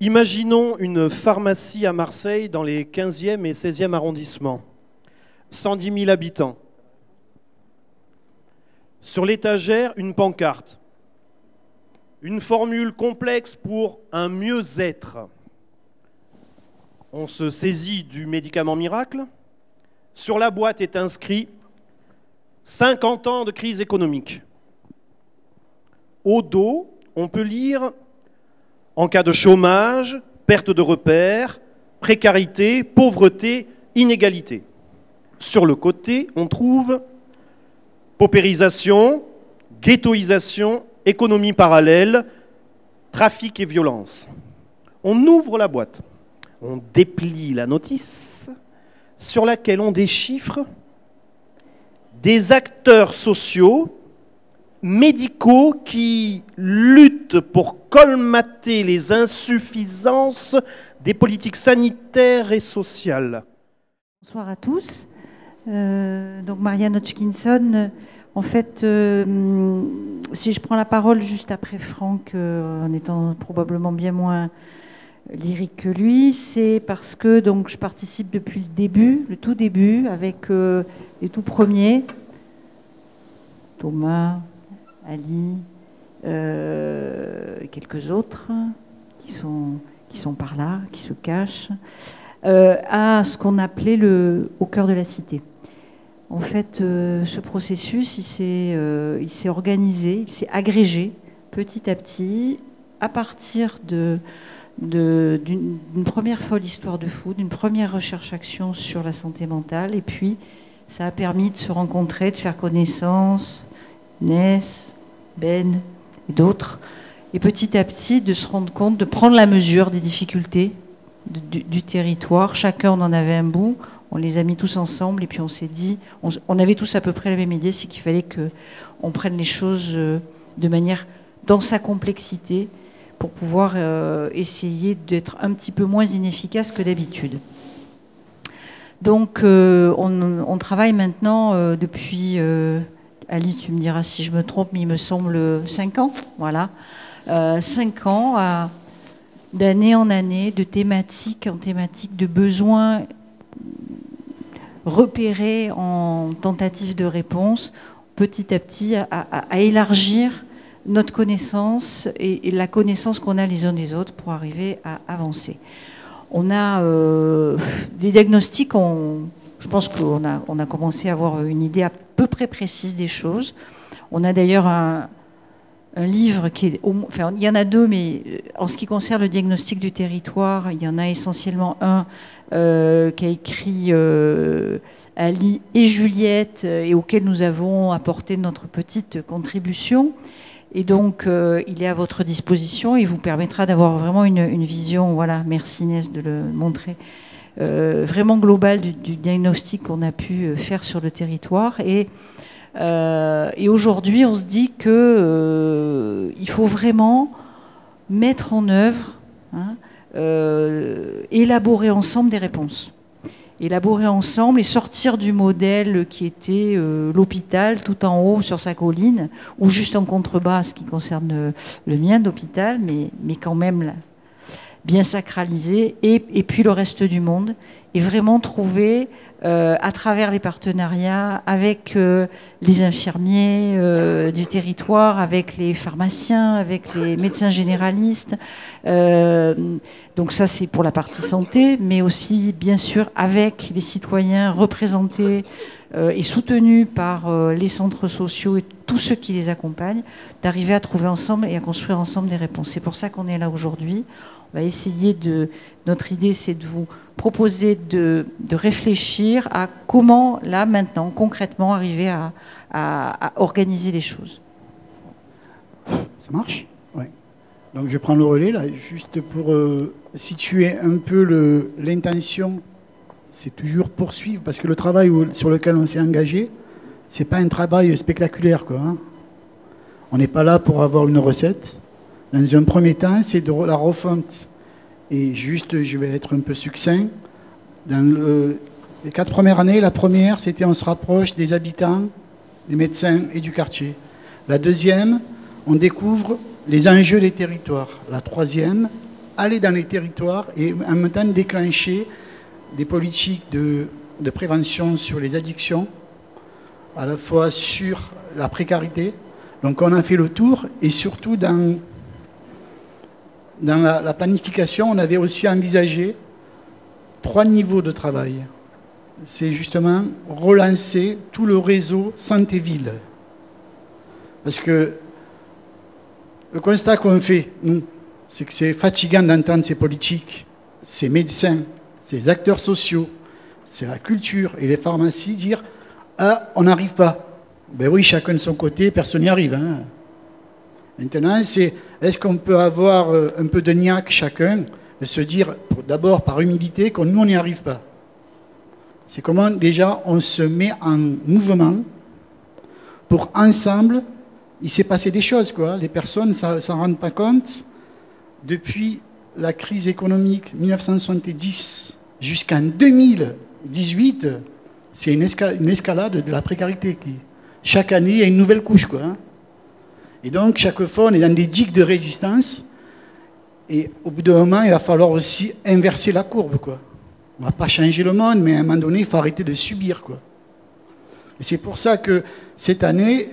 Imaginons une pharmacie à Marseille dans les 15e et 16e arrondissements. 110 000 habitants. Sur l'étagère, une pancarte. Une formule complexe pour un mieux-être. On se saisit du médicament miracle. Sur la boîte est inscrit 50 ans de crise économique. Au dos, on peut lire en cas de chômage, perte de repères, précarité, pauvreté, inégalité. Sur le côté, on trouve paupérisation, ghettoisation, économie parallèle, trafic et violence. On ouvre la boîte, on déplie la notice sur laquelle on déchiffre des acteurs sociaux, médicaux qui luttent pour colmater les insuffisances des politiques sanitaires et sociales. Bonsoir à tous. Donc Marianne Hodgkinson, en fait, si je prends la parole juste après Franck, en étant probablement bien moins lyrique que lui, c'est parce que donc, je participe depuis le début, le tout début, avec les tout premiers, Thomas, Ali, quelques autres qui sont par là, qui se cachent, à ce qu'on appelait au cœur de la cité. En fait, ce processus, il s'est organisé, il s'est agrégé petit à petit à partir d'une première folle histoire de foot, d'une première recherche-action sur la santé mentale, et puis ça a permis de se rencontrer, de faire connaissance, Ness, Ben et d'autres, et petit à petit de se rendre compte, de prendre la mesure des difficultés du territoire. Chacun on en avait un bout, on les a mis tous ensemble, et puis on s'est dit, on avait tous à peu près la même idée, c'est qu'il fallait qu'on prenne les choses de manière, dans sa complexité, pour pouvoir essayer d'être un petit peu moins inefficace que d'habitude. Donc on travaille maintenant depuis... Ali, tu me diras si je me trompe, mais il me semble 5 ans, voilà. 5 ans, d'année en année, de thématique en thématique, de besoins repérés en tentative de réponse, petit à petit, à élargir notre connaissance et la connaissance qu'on a les uns des autres pour arriver à avancer. On a des diagnostics, je pense qu'on a commencé à avoir une idée à peu près précise des choses. On a d'ailleurs un livre qui est... Enfin, il y en a deux, mais en ce qui concerne le diagnostic du territoire, il y en a essentiellement un qu'a écrit Ali et Juliette et auquel nous avons apporté notre petite contribution. Et donc, il est à votre disposition et vous permettra d'avoir vraiment une vision, voilà, merci Inès de le montrer, vraiment globale du diagnostic qu'on a pu faire sur le territoire. Et aujourd'hui, on se dit qu'il faut vraiment mettre en œuvre, élaborer ensemble des réponses. Élaborer ensemble et sortir du modèle qui était l'hôpital tout en haut sur sa colline, ou juste en contrebas, ce qui concerne le mien d'hôpital, mais quand même là, bien sacralisé, et puis le reste du monde, et vraiment trouver, à travers les partenariats avec les infirmiers du territoire, avec les pharmaciens, avec les médecins généralistes, donc ça c'est pour la partie santé, mais aussi bien sûr avec les citoyens représentés et soutenus par les centres sociaux et tous ceux qui les accompagnent, d'arriver à trouver ensemble et à construire ensemble des réponses. C'est pour ça qu'on est là aujourd'hui. On va essayer notre idée, c'est de vous proposer de réfléchir à comment, là, maintenant, concrètement, arriver à organiser les choses. Ça marche ? Oui. Donc je prends le relais, là, juste pour situer un peu l'intention. C'est toujours poursuivre, parce que le travail sur lequel on s'est engagé, c'est pas un travail spectaculaire, quoi. On n'est pas là pour avoir une recette. Dans un premier temps, c'est de la refonte. Et juste, je vais être un peu succinct. Dans les 4 premières années, la première, c'était on se rapproche des habitants, des médecins et du quartier. La deuxième, on découvre les enjeux des territoires. La troisième, aller dans les territoires et en même temps déclencher des politiques de prévention sur les addictions, à la fois sur la précarité. Donc on a fait le tour et surtout dans la planification, on avait aussi envisagé 3 niveaux de travail. C'est justement relancer tout le réseau santé-ville. Parce que le constat qu'on fait, nous, c'est que c'est fatigant d'entendre ces politiques, ces médecins, ces acteurs sociaux, c'est la culture et les pharmacies dire « Ah, on n'arrive pas ». Ben oui, chacun de son côté, personne n'y arrive. Hein. Maintenant, c'est est-ce qu'on peut avoir un peu de niaque chacun, de se dire d'abord par humilité que nous, on n'y arrive pas. C'est comment déjà on se met en mouvement pour ensemble, il s'est passé des choses, quoi. Les personnes ne s'en rendent pas compte. Depuis la crise économique 1970 jusqu'en 2018, c'est une escalade de la précarité. Chaque année, il y a une nouvelle couche, quoi. Hein. Et donc, chaque fois, on est dans des digues de résistance. Et au bout d'un moment, il va falloir aussi inverser la courbe, quoi. On ne va pas changer le monde, mais à un moment donné, il faut arrêter de subir, quoi. Et c'est pour ça que cette année,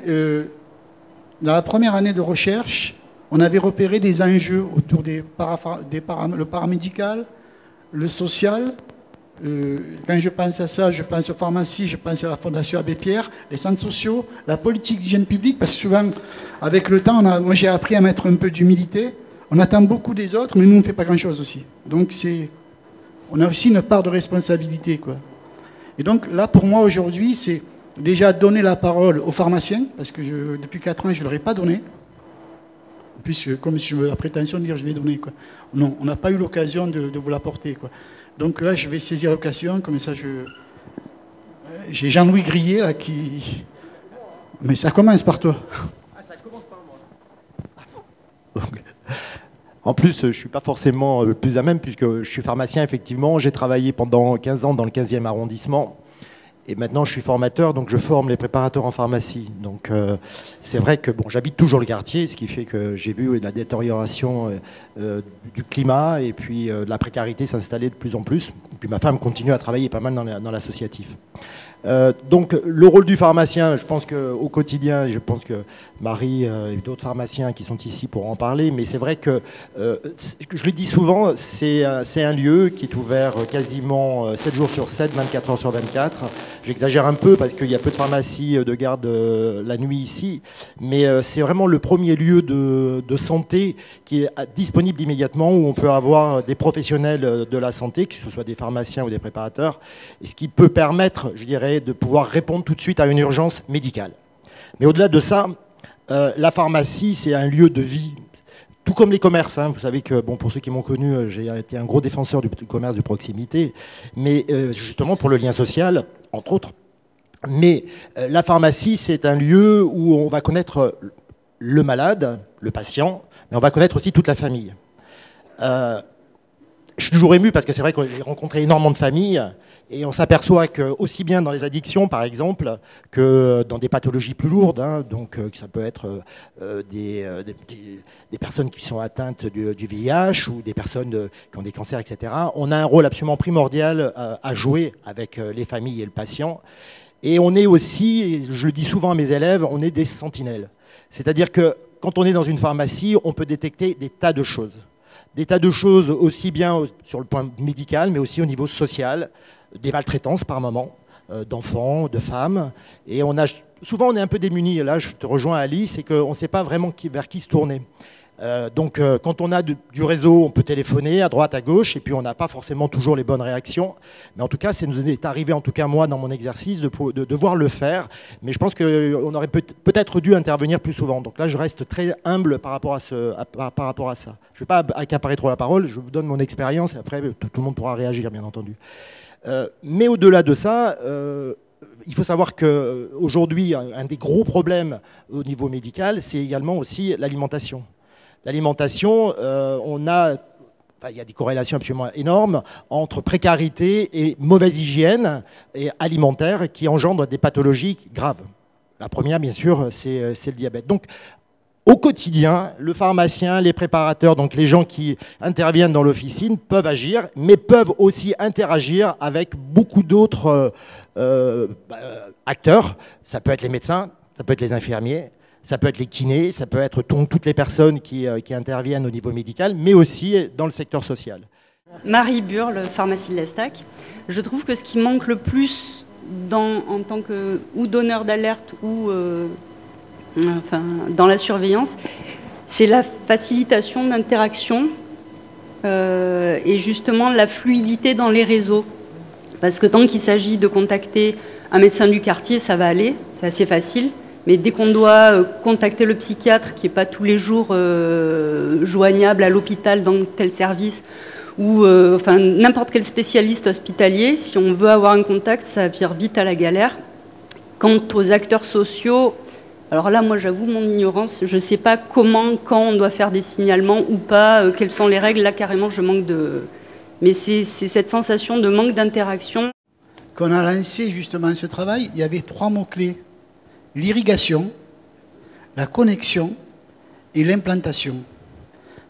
dans la première année de recherche, on avait repéré des enjeux autour le paramédical, le social. Quand je pense à ça, je pense aux pharmacies, je pense à la Fondation Abbé Pierre, les centres sociaux, la politique d'hygiène publique, parce que souvent, avec le temps, moi j'ai appris à mettre un peu d'humilité. On attend beaucoup des autres, mais nous, on ne fait pas grand-chose aussi. Donc, on a aussi une part de responsabilité, quoi. Et donc, là, pour moi, aujourd'hui, c'est déjà donner la parole aux pharmaciens, parce que depuis 4 ans, je ne leur ai pas donné. En plus, comme si je me la prétention de dire je l'ai donné, quoi. Non, on n'a pas eu l'occasion de vous l'apporter, quoi. Donc là, je vais saisir l'occasion, comme ça, j'ai Jean-Louis Grillet, là, qui... Mais ça commence par toi. Ah, ça commence par moi. En plus, je ne suis pas forcément le plus à même, puisque je suis pharmacien, effectivement. J'ai travaillé pendant 15 ans dans le 15e arrondissement. Et maintenant, je suis formateur, donc je forme les préparateurs en pharmacie. Donc c'est vrai que bon, j'habite toujours le quartier, ce qui fait que j'ai vu la détérioration du climat et puis de la précarité s'installer de plus en plus. Et puis ma femme continue à travailler pas mal dans l'associatif. Donc le rôle du pharmacien, je pense qu'au quotidien, je pense que Marie et d'autres pharmaciens qui sont ici pourront en parler, mais c'est vrai que, je le dis souvent, c'est un lieu qui est ouvert quasiment 7 jours sur 7, 24 heures sur 24. J'exagère un peu parce qu'il y a peu de pharmacies de garde la nuit ici, mais c'est vraiment le premier lieu de santé qui est disponible immédiatement, où on peut avoir des professionnels de la santé, que ce soit des pharmaciens ou des préparateurs, et ce qui peut permettre, je dirais, de pouvoir répondre tout de suite à une urgence médicale. Mais au-delà de ça, la pharmacie, c'est un lieu de vie, tout comme les commerces. Hein. Vous savez que, bon, pour ceux qui m'ont connu, j'ai été un gros défenseur du commerce de proximité, mais justement pour le lien social, entre autres. Mais la pharmacie, c'est un lieu où on va connaître le malade, le patient, mais on va connaître aussi toute la famille. Je suis toujours ému parce que c'est vrai que j'ai rencontré énormément de familles. Et on s'aperçoit que, aussi bien dans les addictions, par exemple, que dans des pathologies plus lourdes, hein, donc ça peut être des personnes qui sont atteintes du VIH ou des personnes qui ont des cancers, etc., on a un rôle absolument primordial à jouer avec les familles et le patient. Et on est aussi, et je le dis souvent à mes élèves, on est des sentinelles. C'est-à-dire que quand on est dans une pharmacie, on peut détecter des tas de choses. Des tas de choses aussi bien sur le point médical, mais aussi au niveau social, des maltraitances par moment, d'enfants, de femmes. Et souvent, on est un peu démunis. Là, je te rejoins, Alice, c'est qu'on ne sait pas vraiment vers qui se tourner. Donc, quand on a du réseau, on peut téléphoner à droite, à gauche, et puis on n'a pas forcément toujours les bonnes réactions. Mais en tout cas, ça nous est arrivé, en tout cas moi, dans mon exercice, de devoir le faire. Mais je pense qu'on aurait peut-être dû intervenir plus souvent. Donc là, je reste très humble par rapport à ça. Je ne vais pas accaparer trop la parole, je vous donne mon expérience, et après, tout le monde pourra réagir, bien entendu. Mais au-delà de ça, il faut savoir qu'aujourd'hui, un des gros problèmes au niveau médical, c'est également aussi l'alimentation. L'alimentation, il y a des corrélations absolument énormes entre précarité et mauvaise hygiène et alimentaire qui engendrent des pathologies graves. La première, bien sûr, c'est le diabète. Donc, au quotidien, le pharmacien, les préparateurs, donc les gens qui interviennent dans l'officine peuvent agir, mais peuvent aussi interagir avec beaucoup d'autres acteurs. Ça peut être les médecins, ça peut être les infirmiers, ça peut être les kinés, ça peut être toutes les personnes qui interviennent au niveau médical, mais aussi dans le secteur social. Marie Burle, pharmacie de l'Estac. Je trouve que ce qui manque le plus en tant que ou donneur d'alerte ou dans la surveillance, c'est la facilitation d'interaction et justement la fluidité dans les réseaux. Parce que tant qu'il s'agit de contacter un médecin du quartier, ça va aller, c'est assez facile. Mais dès qu'on doit contacter le psychiatre, qui n'est pas tous les jours joignable à l'hôpital dans tel service, ou n'importe quel spécialiste hospitalier, si on veut avoir un contact, ça vire vite à la galère. Quant aux acteurs sociaux, alors là, moi, j'avoue mon ignorance. Je ne sais pas comment, quand on doit faire des signalements ou pas, quelles sont les règles. Là, carrément, je manque de... Mais c'est cette sensation de manque d'interaction. Quand on a lancé justement ce travail, il y avait 3 mots-clés. L'irrigation, la connexion et l'implantation.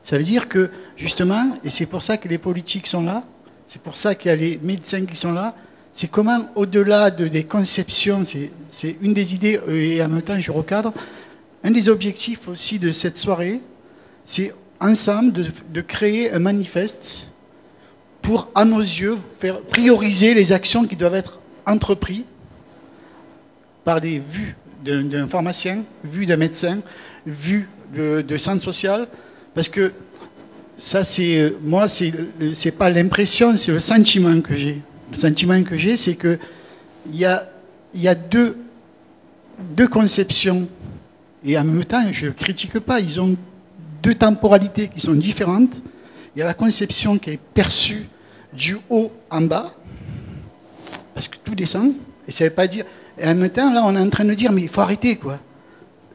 Ça veut dire que, justement, et c'est pour ça que les politiques sont là, c'est pour ça qu'il y a les médecins qui sont là, c'est comment, au-delà des conceptions, c'est une des idées, et en même temps je recadre, un des objectifs aussi de cette soirée, c'est ensemble de créer un manifeste pour, à nos yeux, faire prioriser les actions qui doivent être entreprises par les vues d'un pharmacien, vues d'un médecin, vues de centre social, parce que ça, moi, c'est pas l'impression, c'est le sentiment que j'ai. Le sentiment que j'ai, c'est qu'il y a deux conceptions. Et en même temps, je ne critique pas, ils ont 2 temporalités qui sont différentes. Il y a la conception qui est perçue du haut en bas, parce que tout descend, et ça ne veut pas dire... Et en même temps, là, on est en train de dire, mais il faut arrêter, quoi.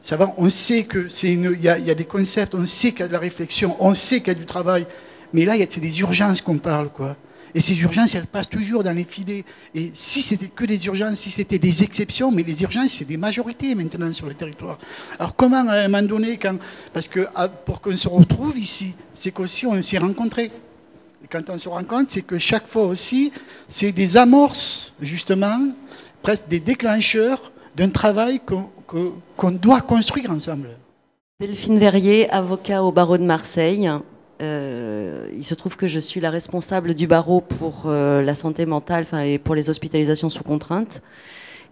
Ça va, on sait qu'il y a des concepts, on sait qu'il y a de la réflexion, on sait qu'il y a du travail, mais là, c'est des urgences qu'on parle, quoi. Et ces urgences, elles passent toujours dans les filets. Et si c'était que des urgences, si c'était des exceptions, mais les urgences, c'est des majorités maintenant sur le territoire. Alors comment, à un moment donné, parce que pour qu'on se retrouve ici, c'est qu'aussi on s'est rencontrés. Et quand on se rencontre, c'est que chaque fois aussi, c'est des amorces, justement, presque des déclencheurs d'un travail qu'on doit construire ensemble. Delphine Verrier, avocat au barreau de Marseille. Il se trouve que je suis la responsable du barreau pour la santé mentale et pour les hospitalisations sous contrainte.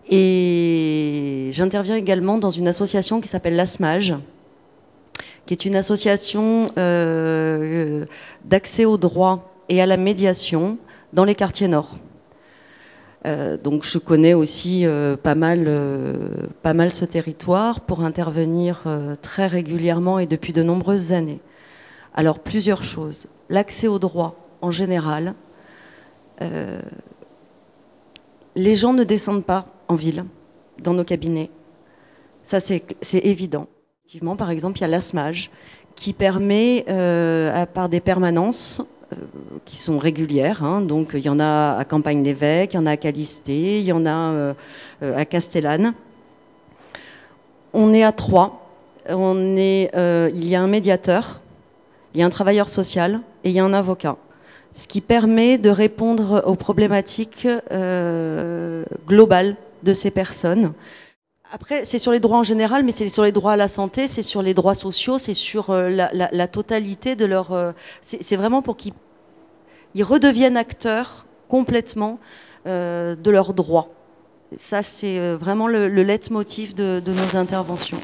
Et j'interviens également dans une association qui s'appelle l'ASMAGE, qui est une association d'accès au droit et à la médiation dans les quartiers nord. Donc je connais aussi pas mal ce territoire pour intervenir très régulièrement et depuis de nombreuses années. Alors plusieurs choses. L'accès au droit en général. Les gens ne descendent pas en ville, dans nos cabinets. Ça c'est évident. Effectivement, par exemple, il y a l'ASMAGE qui permet, par des permanences, qui sont régulières, hein, donc il y en a à Campagne-l'Évêque, il y en a à Calisté, il y en a à Castellane. On est à 3. Il y a un médiateur, il y a un travailleur social et il y a un avocat. Ce qui permet de répondre aux problématiques globales de ces personnes. Après, c'est sur les droits en général, mais c'est sur les droits à la santé, c'est sur les droits sociaux, c'est sur la totalité de leur... c'est vraiment pour qu'ils redeviennent acteurs complètement de leurs droits. Ça, c'est vraiment le leitmotiv de nos interventions.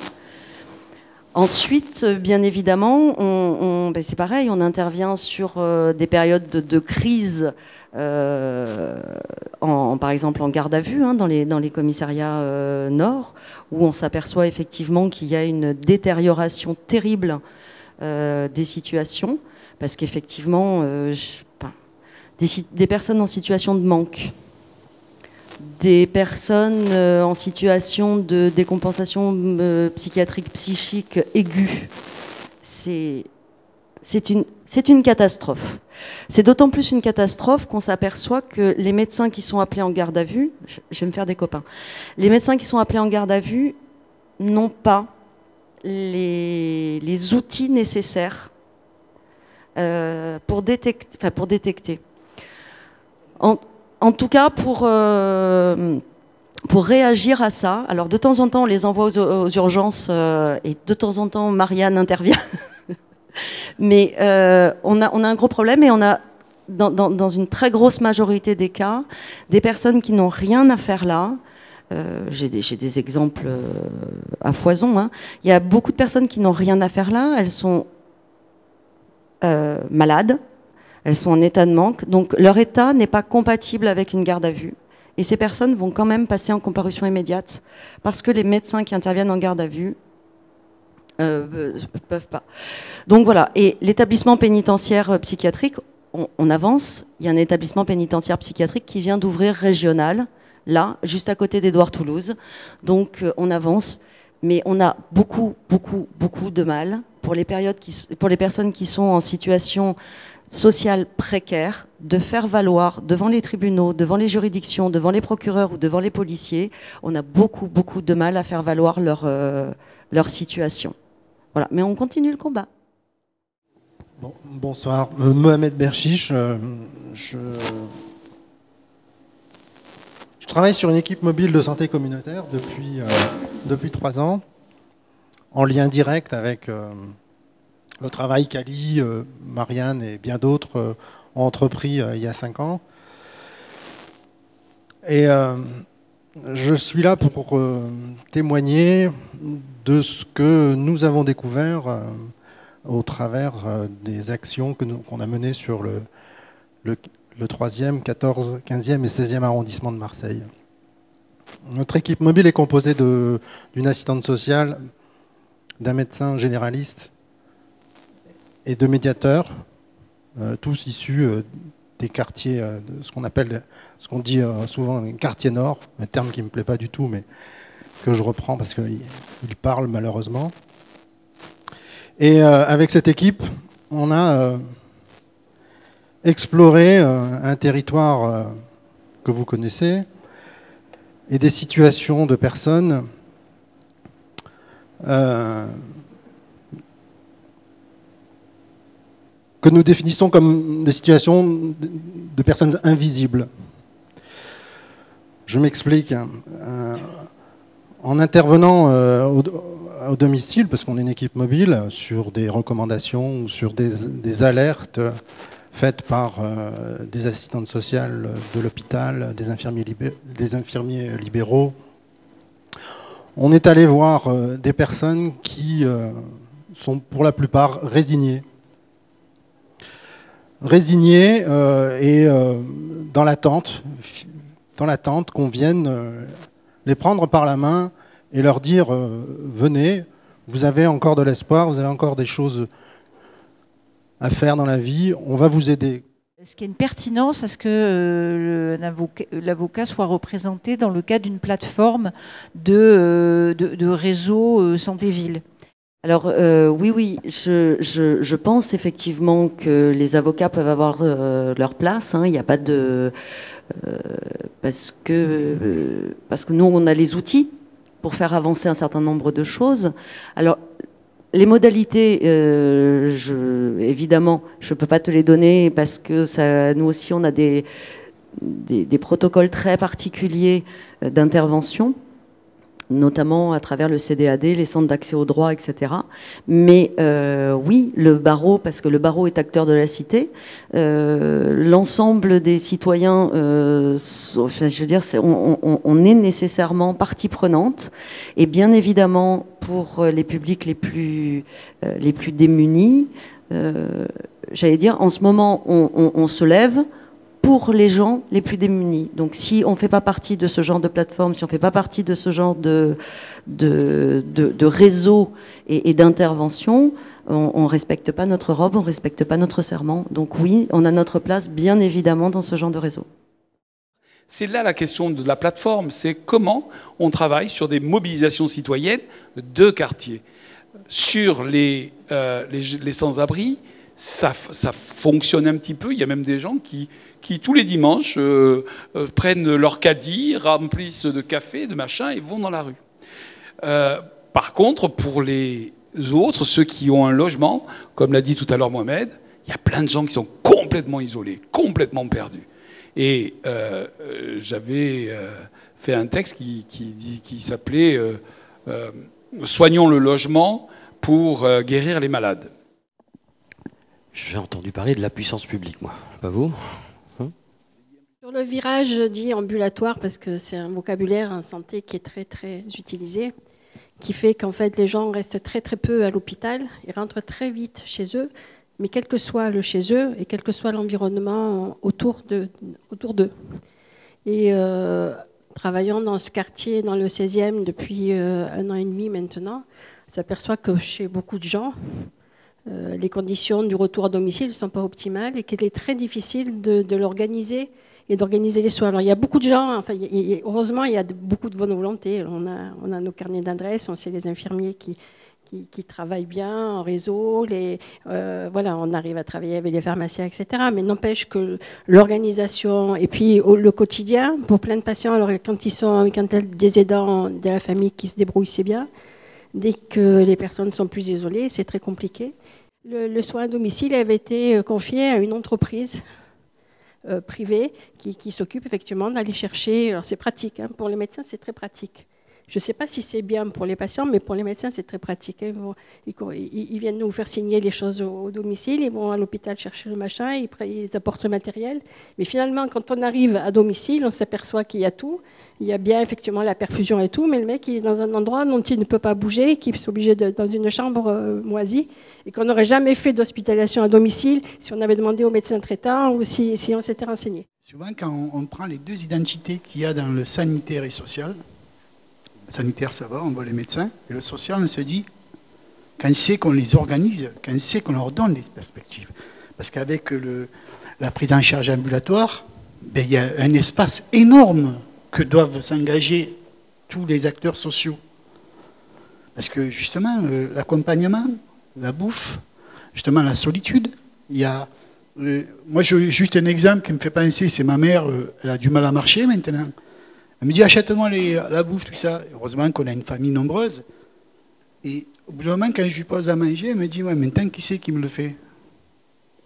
Ensuite, bien évidemment, c'est pareil, on intervient sur des périodes de crise, par exemple en garde à vue, hein, dans les commissariats nord, où on s'aperçoit effectivement qu'il y a une détérioration terrible des situations, parce qu'effectivement, des personnes en situation de manque, des personnes en situation de décompensation psychiatrique, psychique aiguë, c'est une catastrophe. C'est d'autant plus une catastrophe qu'on s'aperçoit que les médecins qui sont appelés en garde à vue, je vais me faire des copains, les médecins qui sont appelés en garde à vue n'ont pas les outils nécessaires pour détecter. En tout cas, pour réagir à ça, alors de temps en temps, on les envoie aux urgences et de temps en temps, Marianne intervient. Mais on a un gros problème et on a, dans une très grosse majorité des cas, des personnes qui n'ont rien à faire là. J'ai des exemples à foison. Hein. Il y a beaucoup de personnes qui n'ont rien à faire là. Elles sont malades, elles sont en état de manque. Donc leur état n'est pas compatible avec une garde à vue. Et ces personnes vont quand même passer en comparution immédiate parce que les médecins qui interviennent en garde à vue peuvent pas. Donc voilà. Et l'établissement pénitentiaire psychiatrique, on avance. Il y a un établissement pénitentiaire psychiatrique qui vient d'ouvrir régional, là, juste à côté d'Édouard-Toulouse. Donc on avance, mais on a beaucoup de mal pour les personnes qui sont en situation sociale précaire de faire valoir devant les tribunaux, devant les juridictions, devant les procureurs ou devant les policiers. On a beaucoup de mal à faire valoir leur situation. Voilà, mais on continue le combat. Bon, bonsoir, Mohamed Berchiche. Je travaille sur une équipe mobile de santé communautaire depuis 3 ans, en lien direct avec le travail qu'Ali, Marianne et bien d'autres ont entrepris il y a 5 ans. Et je suis là pour témoigner de ce que nous avons découvert au travers des actions qu'on a menées sur le 3e, 14e, 15e et 16e arrondissement de Marseille. Notre équipe mobile est composée d'une assistante sociale, d'un médecin généraliste et de médiateurs, tous issus des quartiers, de ce qu'on appelle, ce qu'on dit souvent les quartiers nord, un terme qui ne me plaît pas du tout, mais que je reprends parce qu'il parle malheureusement. Et avec cette équipe, on a exploré un territoire que vous connaissez et des situations de personnes que nous définissons comme des situations de personnes invisibles. Je m'explique. En intervenant au domicile, parce qu'on est une équipe mobile, sur des recommandations ou sur des alertes faites par des assistantes sociales de l'hôpital, des infirmiers libéraux, on est allé voir des personnes qui sont pour la plupart résignées. Résignées et dans l'attente qu'on vienne les prendre par la main et leur dire venez, vous avez encore de l'espoir, vous avez encore des choses à faire dans la vie, on va vous aider. Est-ce qu'il y a une pertinence à ce que l'avocat soit représenté dans le cadre d'une plateforme de réseau santé-ville ? Alors oui, je pense effectivement que les avocats peuvent avoir leur place. Hein, il n'y a pas de parce que nous on a les outils pour faire avancer un certain nombre de choses. Alors les modalités, évidemment, je ne peux pas te les donner parce que nous aussi on a des protocoles très particuliers d'intervention, notamment à travers le CDAD, les centres d'accès au droit, etc. Mais oui, le barreau, parce que le barreau est acteur de la cité, l'ensemble des citoyens, je veux dire, on est nécessairement partie prenante, et bien évidemment pour les publics les plus démunis, j'allais dire, en ce moment, on se lève pour les gens les plus démunis. Donc si on ne fait pas partie de ce genre de plateforme, si on ne fait pas partie de ce genre de réseau et d'intervention, on ne respecte pas notre robe, on ne respecte pas notre serment. Donc oui, on a notre place bien évidemment dans ce genre de réseau. C'est là la question de la plateforme, c'est comment on travaille sur des mobilisations citoyennes de quartier. Sur les sans-abri, ça fonctionne un petit peu, il y a même des gens qui tous les dimanches prennent leur caddie, remplissent de café, de machin et vont dans la rue. Par contre, pour les autres, ceux qui ont un logement, comme l'a dit tout à l'heure Mohamed, il y a plein de gens qui sont complètement isolés, complètement perdus. Et j'avais fait un texte qui s'appelait « Soignons le logement pour guérir les malades ». J'ai entendu parler de la puissance publique, moi. Pas vous ? Sur le virage dit ambulatoire, parce que c'est un vocabulaire en santé qui est très très utilisé, qui fait qu'en fait les gens restent très très peu à l'hôpital, ils rentrent très vite chez eux, mais quel que soit le chez eux et quel que soit l'environnement autour d'eux. Et travaillant dans ce quartier, dans le 16e, depuis 1 an et demi maintenant, on s'aperçoit que chez beaucoup de gens, les conditions du retour à domicile ne sont pas optimales et qu'il est très difficile de l'organiser et d'organiser les soins. Alors il y a beaucoup de gens, enfin, heureusement il y a beaucoup de bonne volonté. On a nos carnets d'adresses, on sait les infirmiers qui travaillent bien en réseau, voilà, on arrive à travailler avec les pharmaciens, etc. Mais n'empêche que l'organisation et puis le quotidien, pour plein de patients, alors quand il y a des aidants de la famille qui se débrouillent, c'est bien. Dès que les personnes sont plus isolées, c'est très compliqué. Le soin à domicile avait été confié à une entreprise privée qui s'occupe effectivement d'aller chercher. Alors c'est pratique, hein, pour les médecins c'est très pratique. Je ne sais pas si c'est bien pour les patients, mais pour les médecins c'est très pratique. Ils viennent nous faire signer les choses au domicile, ils vont à l'hôpital chercher le machin, ils apportent le matériel. Mais finalement, quand on arrive à domicile, on s'aperçoit qu'il y a tout. Il y a bien effectivement la perfusion et tout, mais le mec il est dans un endroit dont il ne peut pas bouger, qui est obligé dans une chambre moisie, et qu'on n'aurait jamais fait d'hospitalisation à domicile si on avait demandé au médecin traitant ou si on s'était renseigné. Souvent, quand on prend les deux identités qu'il y a dans le sanitaire et social, le sanitaire ça va, on voit les médecins, et le social on se dit, quand c'est qu'on les organise, quand c'est qu'on leur donne des perspectives. Parce qu'avec la prise en charge ambulatoire, ben, il y a un espace énorme que doivent s'engager tous les acteurs sociaux. Parce que justement, l'accompagnement, la bouffe, justement la solitude, il y a... moi, juste un exemple qui me fait penser, c'est ma mère, elle a du mal à marcher maintenant. Elle me dit, achète-moi la bouffe, tout ça. Heureusement qu'on a une famille nombreuse. Et au bout d'un moment, quand je lui pose à manger, elle me dit, ouais, maintenant, qui c'est qui me le fait?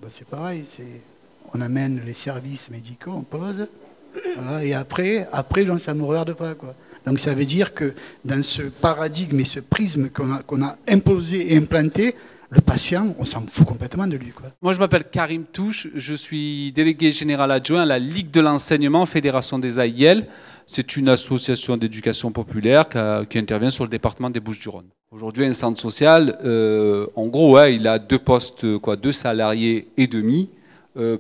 Ben, c'est pareil, on amène les services médicaux, on pose... Voilà, et après ça ne me regarde pas, quoi. Donc ça veut dire que dans ce paradigme et ce prisme qu'on a imposé et implanté, le patient, on s'en fout complètement de lui, quoi. Moi, je m'appelle Karim Touche, je suis délégué général adjoint à la Ligue de l'enseignement, Fédération des AIL. C'est une association d'éducation populaire qui intervient sur le département des Bouches-du-Rhône. Aujourd'hui, un centre social, en gros, ouais, il a 2 postes, 2 salariés et demi,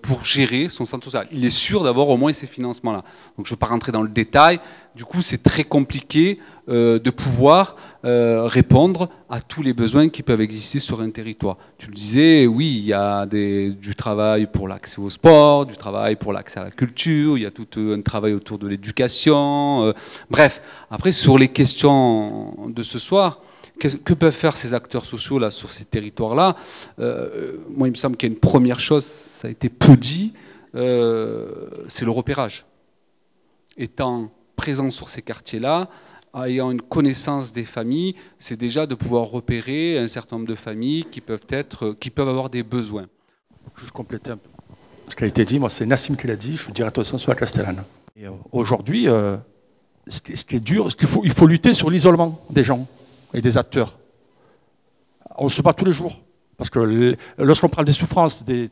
pour gérer son centre social. Il est sûr d'avoir au moins ces financements-là. Donc je ne vais pas rentrer dans le détail. Du coup, c'est très compliqué de pouvoir répondre à tous les besoins qui peuvent exister sur un territoire. Tu le disais, oui, il y a du travail pour l'accès au sport, du travail pour l'accès à la culture, il y a tout un travail autour de l'éducation. Bref, après, sur les questions de ce soir, que peuvent faire ces acteurs sociaux là, sur ces territoires-là? Moi, il me semble qu'il y a une première chose, ça a été peu dit, c'est le repérage. Étant présent sur ces quartiers-là, ayant une connaissance des familles, c'est déjà de pouvoir repérer un certain nombre de familles qui peuvent avoir des besoins. Juste compléter un peu ce qui a été dit, moi c'est Nassim qui l'a dit, je suis directeur de centre social à Castellane. Aujourd'hui, ce qui est dur, il faut lutter sur l'isolement des gens et des acteurs. On se bat tous les jours. Parce que lorsqu'on parle des souffrances des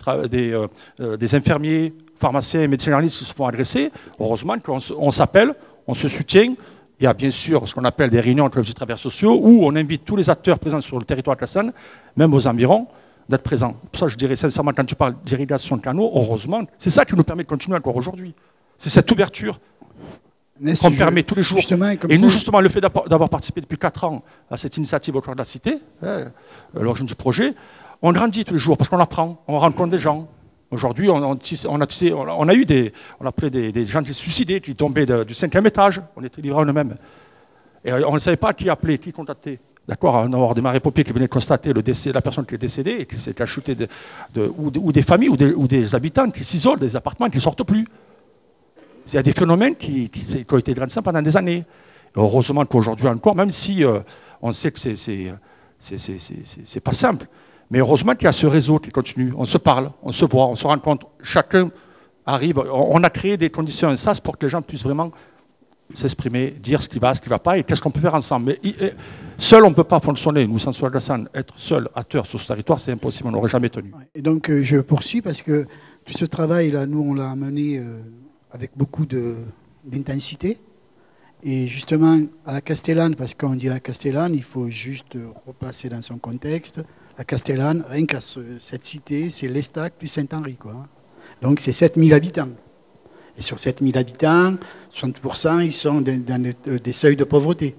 infirmiers, pharmaciens et médecins généralistes qui se font agresser, heureusement qu'on s'appelle, on se soutient. Il y a bien sûr ce qu'on appelle des réunions entre les travailleurs sociaux où on invite tous les acteurs présents sur le territoire de Castellane, même aux environs, d'être présents. Pour ça, je dirais sincèrement, quand tu parles d'irrigation de canaux, heureusement, c'est ça qui nous permet de continuer encore aujourd'hui. C'est cette ouverture qu'on permet tous les jours. Et nous, justement, le fait d'avoir participé depuis 4 ans à cette initiative au cœur de la cité, à l'origine du projet, on grandit tous les jours parce qu'on apprend, on rencontre des gens. Aujourd'hui, on a eu des gens qui se suicidaient, qui tombaient du 5e étage. On était livrés à eux-mêmes. Et on ne savait pas qui appeler, qui contacter. D'accord, on a avoir des marins-pompiers qui venaient constater le décès de la personne qui est décédée et qui s'est achutée, ou des familles ou des habitants qui s'isolent des appartements, qui ne sortent plus. Il y a des phénomènes qui ont été grandissants pendant des années. Et heureusement qu'aujourd'hui encore, même si on sait que C'est pas simple. Mais heureusement qu'il y a ce réseau qui continue. On se parle, on se voit, on se rencontre. Chacun arrive. On a créé des conditions, un sas, pour que les gens puissent vraiment s'exprimer, dire ce qui va pas, et qu'est-ce qu'on peut faire ensemble. Mais seul, on ne peut pas fonctionner. Nous, sans Alassane, être seul, acteur sur ce territoire, c'est impossible. On n'aurait jamais tenu. Et donc, je poursuis parce que tout ce travail-là, nous, on l'a mené avec beaucoup d'intensité. Et justement, à la Castellane, parce qu'on dit la Castellane, il faut juste replacer dans son contexte. La Castellane, rien qu'à cette cité, c'est l'Estac plus Saint-Henri, quoi. Donc, c'est 7000 habitants. Et sur 7000 habitants, 60% ils sont dans des seuils de pauvreté.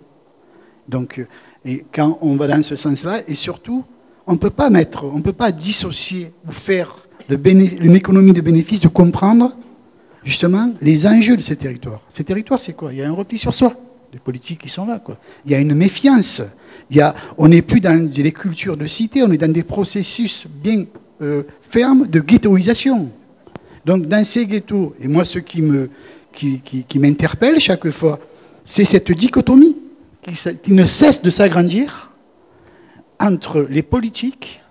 Donc, et quand on va dans ce sens-là, et surtout, on ne peut pas dissocier ou faire une économie de bénéfice, de comprendre justement les enjeux de ces territoires. Ces territoires, c'est quoi? Il y a un repli sur soi, des politiques qui sont là, quoi. Il y a une méfiance. On n'est plus dans des cultures de cité, on est dans des processus bien fermes de ghettoisation. Donc dans ces ghettos, et moi ce qui m'interpelle chaque fois, c'est cette dichotomie qui ne cesse de s'agrandir entre les politiques,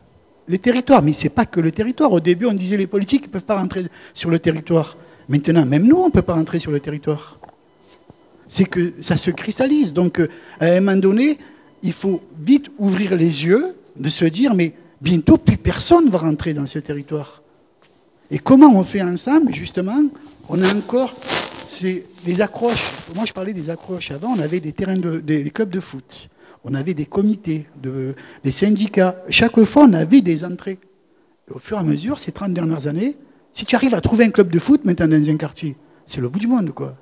les territoires. Mais ce n'est pas que le territoire. Au début, on disait les politiques ne peuvent pas rentrer sur le territoire. Maintenant, même nous, on ne peut pas rentrer sur le territoire. C'est que ça se cristallise. Donc, à un moment donné, il faut vite ouvrir les yeux, de se dire, mais bientôt, plus personne ne va rentrer dans ce territoire. Et comment on fait ensemble, justement? On a encore des accroches. Moi, je parlais des accroches. Avant, on avait des terrains, des clubs de foot. On avait des comités, des syndicats. Chaque fois, on avait des entrées. Et au fur et à mesure, ces 30 dernières années, si tu arrives à trouver un club de foot maintenant dans un quartier, c'est le bout du monde, quoi.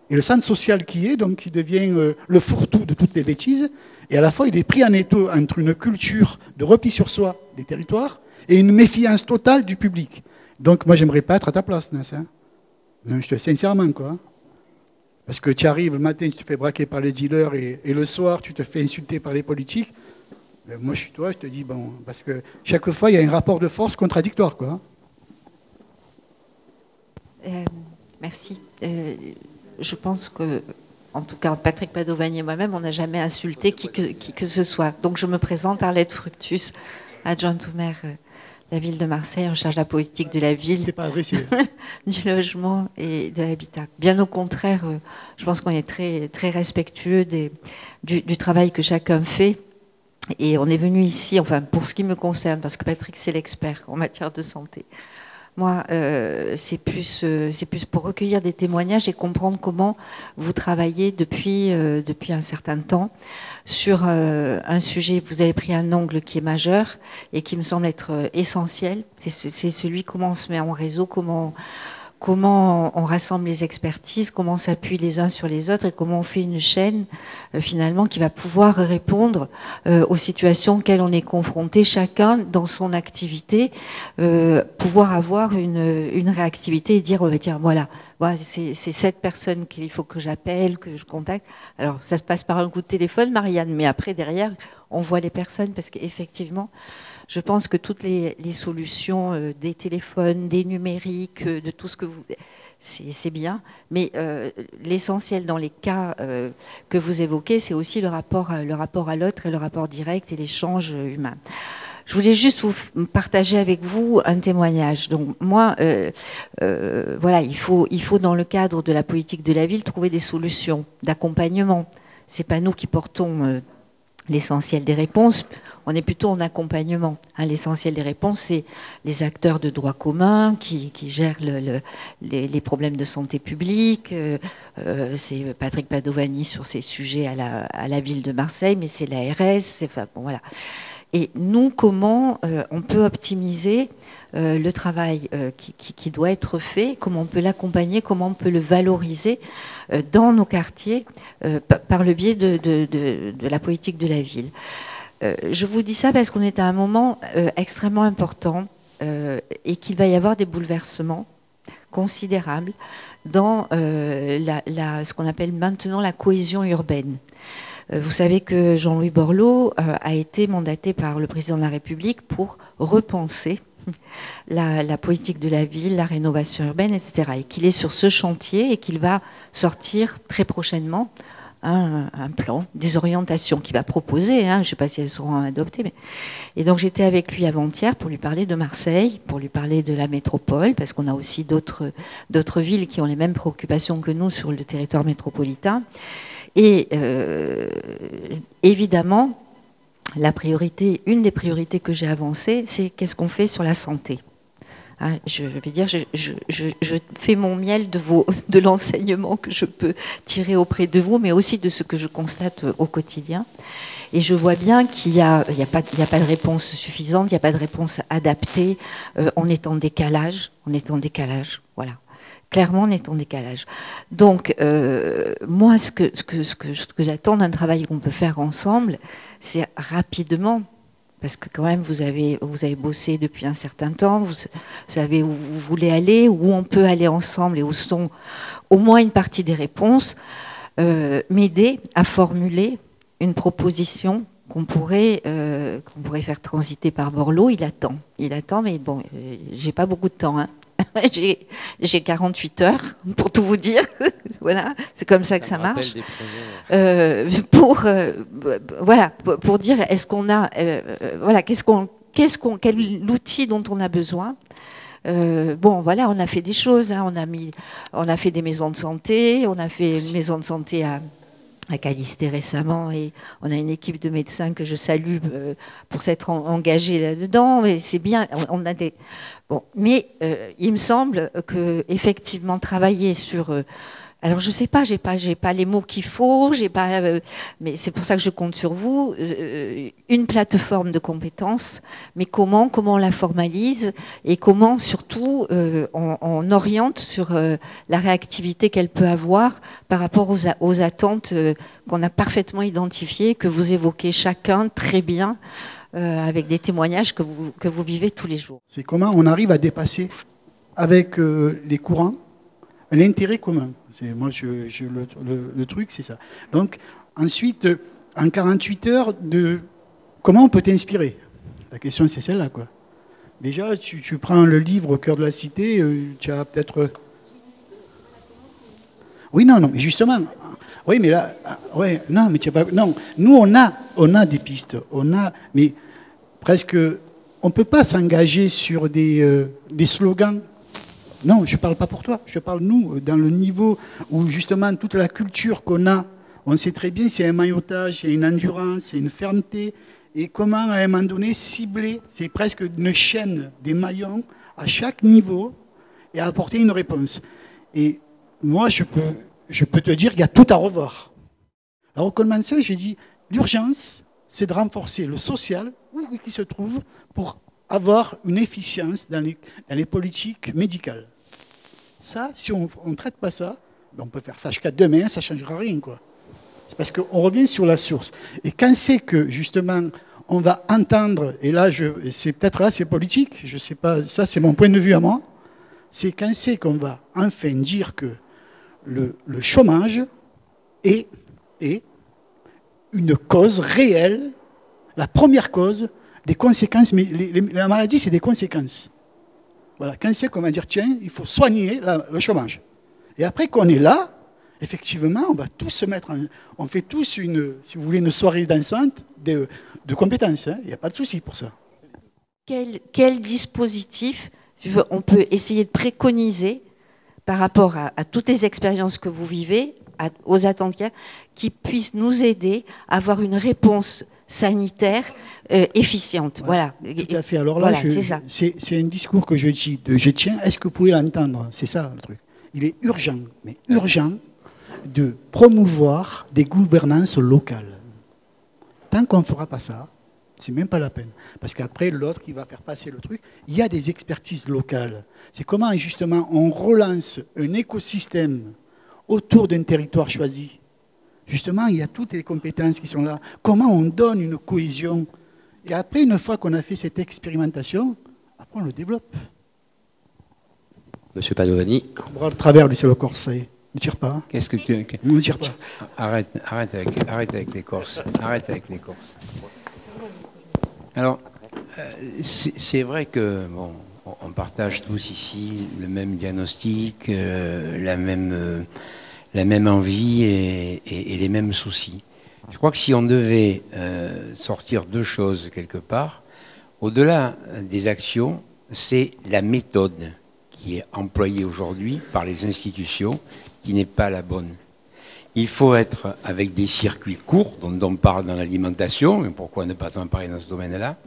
Et le centre social qui est, donc, qui devient le fourre-tout de toutes les bêtises, et à la fois, il est pris en étau entre une culture de repli sur soi des territoires et une méfiance totale du public. Donc, moi, j'aimerais pas être à ta place, Nas. Hein. Non, je te sincèrement, quoi. Parce que tu arrives le matin, tu te fais braquer par les dealers, et le soir, tu te fais insulter par les politiques. Mais moi, je suis toi, je te dis, bon, parce que chaque fois, il y a un rapport de force contradictoire, quoi. Merci. Je pense que, en tout cas, Patrick Padovani et moi-même, on n'a jamais insulté qui que ce soit. Donc, je me présente, Arlette Fructus, adjointe au maire de la ville de Marseille, en charge de la politique de la ville, du logement et de l'habitat. Bien au contraire, je pense qu'on est très, très respectueux du travail que chacun fait. Et on est venu ici, enfin, pour ce qui me concerne, parce que Patrick, c'est l'expert en matière de santé. Moi, c'est plus pour recueillir des témoignages et comprendre comment vous travaillez depuis un certain temps sur un sujet. Vous avez pris un angle qui est majeur et qui me semble être essentiel. C'est celui comment on se met en réseau, comment on rassemble les expertises, comment on s'appuie les uns sur les autres et comment on fait une chaîne finalement qui va pouvoir répondre aux situations auxquelles on est confronté, chacun dans son activité, pouvoir avoir une réactivité et dire tiens, voilà c'est cette personne qu'il faut que j'appelle, que je contacte. Alors ça se passe par un coup de téléphone, Marianne, mais après derrière on voit les personnes parce qu'effectivement je pense que toutes les solutions des téléphones, des numériques, de tout ce que vous... C'est bien, mais l'essentiel dans les cas que vous évoquez, c'est aussi le rapport à l'autre et le rapport direct et l'échange humain. Je voulais juste vous partager avec vous un témoignage. Donc moi, voilà, il faut dans le cadre de la politique de la ville trouver des solutions d'accompagnement. C'est pas nous qui portons l'essentiel des réponses. On est plutôt en accompagnement. L'essentiel des réponses, c'est les acteurs de droit commun qui gèrent les problèmes de santé publique. C'est Patrick Padovani sur ces sujets à la ville de Marseille, mais c'est l'ARS. Enfin, bon, voilà. Et nous, comment on peut optimiser le travail qui doit être fait, comment on peut l'accompagner, comment on peut le valoriser dans nos quartiers par le biais de la politique de la ville. Je vous dis ça parce qu'on est à un moment extrêmement important et qu'il va y avoir des bouleversements considérables dans ce qu'on appelle maintenant la cohésion urbaine. Vous savez que Jean-Louis Borloo a été mandaté par le président de la République pour repenser la politique de la ville, la rénovation urbaine, etc. Et qu'il est sur ce chantier et qu'il va sortir très prochainement un plan, des orientations qu'il va proposer. Je ne sais pas si elles seront adoptées. Mais... Et donc j'étais avec lui avant-hier pour lui parler de Marseille, pour lui parler de la métropole, parce qu'on a aussi d'autres villes qui ont les mêmes préoccupations que nous sur le territoire métropolitain. Et évidemment, une des priorités que j'ai avancées, c'est qu'est-ce qu'on fait sur la santé. Je vais dire, je fais mon miel de l'enseignement que je peux tirer auprès de vous, mais aussi de ce que je constate au quotidien. Et je vois bien qu'il n'y a pas de réponse suffisante, il n'y a pas de réponse adaptée. On est en décalage, voilà. Clairement, on est en décalage. Donc, moi, ce que j'attends d'un travail qu'on peut faire ensemble, c'est rapidement. Parce que quand même, vous avez bossé depuis un certain temps, vous savez où vous voulez aller, où on peut aller ensemble et où sont au moins une partie des réponses, m'aider à formuler une proposition qu'on pourrait faire transiter par Borloo. Il attend, mais bon, j'ai pas beaucoup de temps. J'ai 48 heures, pour tout vous dire. Voilà, c'est comme ça que ça marche. Pour dire, est-ce qu'on a, quel l'outil dont on a besoin. Voilà, on a fait des choses. On a fait des maisons de santé. On a fait une maison de santé à Callister récemment, et on a une équipe de médecins que je salue pour s'être engagés là-dedans. Mais c'est bien. On a des mais il me semble que effectivement travailler sur alors je sais pas, j'ai pas les mots qu'il faut, mais c'est pour ça que je compte sur vous, une plateforme de compétences, mais comment on la formalise et comment surtout on oriente sur la réactivité qu'elle peut avoir par rapport aux attentes qu'on a parfaitement identifiées, que vous évoquez chacun très bien, avec des témoignages que vous vivez tous les jours. C'est comment on arrive à dépasser avec les courants l'intérêt commun. Moi, le truc, c'est ça. Donc, ensuite, en 48 heures, comment on peut t'inspirer? La question, c'est celle-là, quoi. Déjà, tu prends le livre Au cœur de la cité, tu as peut-être... Oui, non, mais justement... Oui, mais là... Ouais, non, mais tu n'as pas... Non, nous, on a des pistes. Mais presque... On ne peut pas s'engager sur des slogans. Non, je ne parle pas pour toi, je parle nous, dans le niveau où justement toute la culture qu'on a, on sait très bien c'est un maillotage, c'est une endurance, c'est une fermeté, et comment à un moment donné cibler, c'est presque une chaîne des maillons à chaque niveau et à apporter une réponse. Et moi, je peux te dire qu'il y a tout à revoir. Alors au Coleman-Seuil, je dis, l'urgence, c'est de renforcer le social, où il se trouve, pour avoir une efficience dans les politiques médicales. Ça, si on ne traite pas ça, on peut faire ça jusqu'à demain, ça ne changera rien, quoi. C'est parce qu'on revient sur la source. Et quand c'est que, justement, on va entendre, et là, c'est peut-être là, c'est politique, je ne sais pas, ça c'est mon point de vue à moi, c'est quand c'est qu'on va enfin dire que le chômage est une cause réelle, la première cause des conséquences, mais la maladie, c'est des conséquences. Voilà, quand c'est qu'on va dire, tiens, il faut soigner le chômage. Et après qu'on est là, effectivement, on va tous se mettre on fait tous si vous voulez, une soirée dansante de compétences. Il n'y a pas de souci pour ça. Quel dispositif on peut essayer de préconiser par rapport à toutes les expériences que vous vivez, aux attentes qui puissent nous aider à avoir une réponse sanitaire efficiente. Ouais, voilà. Tout à fait. Alors là, voilà, c'est un discours que je tiens. Est-ce que vous pouvez l'entendre? C'est ça le truc. Il est urgent, mais urgent, de promouvoir des gouvernances locales. Tant qu'on ne fera pas ça, c'est même pas la peine. Parce qu'après, l'autre qui va faire passer le truc, il y a des expertises locales. C'est comment, justement, on relance un écosystème autour d'un territoire choisi. Justement, il y a toutes les compétences qui sont là. Comment on donne une cohésion? Et après, une fois qu'on a fait cette expérimentation, après on le développe. Monsieur Padovani. Bras de travers, lui, c'est le Corse, ça y est. Ne tire pas. Hein. Qu'est-ce que tu... Ne tire pas. Arrête avec les Corses. Arrête avec les Corses. Alors, c'est vrai que, bon, on partage tous ici le même diagnostic, la même la même envie et les mêmes soucis. Je crois que si on devait sortir deux choses quelque part, au-delà des actions, c'est la méthode qui est employée aujourd'hui par les institutions qui n'est pas la bonne. Il faut être avec des circuits courts, dont on parle dans l'alimentation, mais pourquoi ne pas en parler dans ce domaine-là.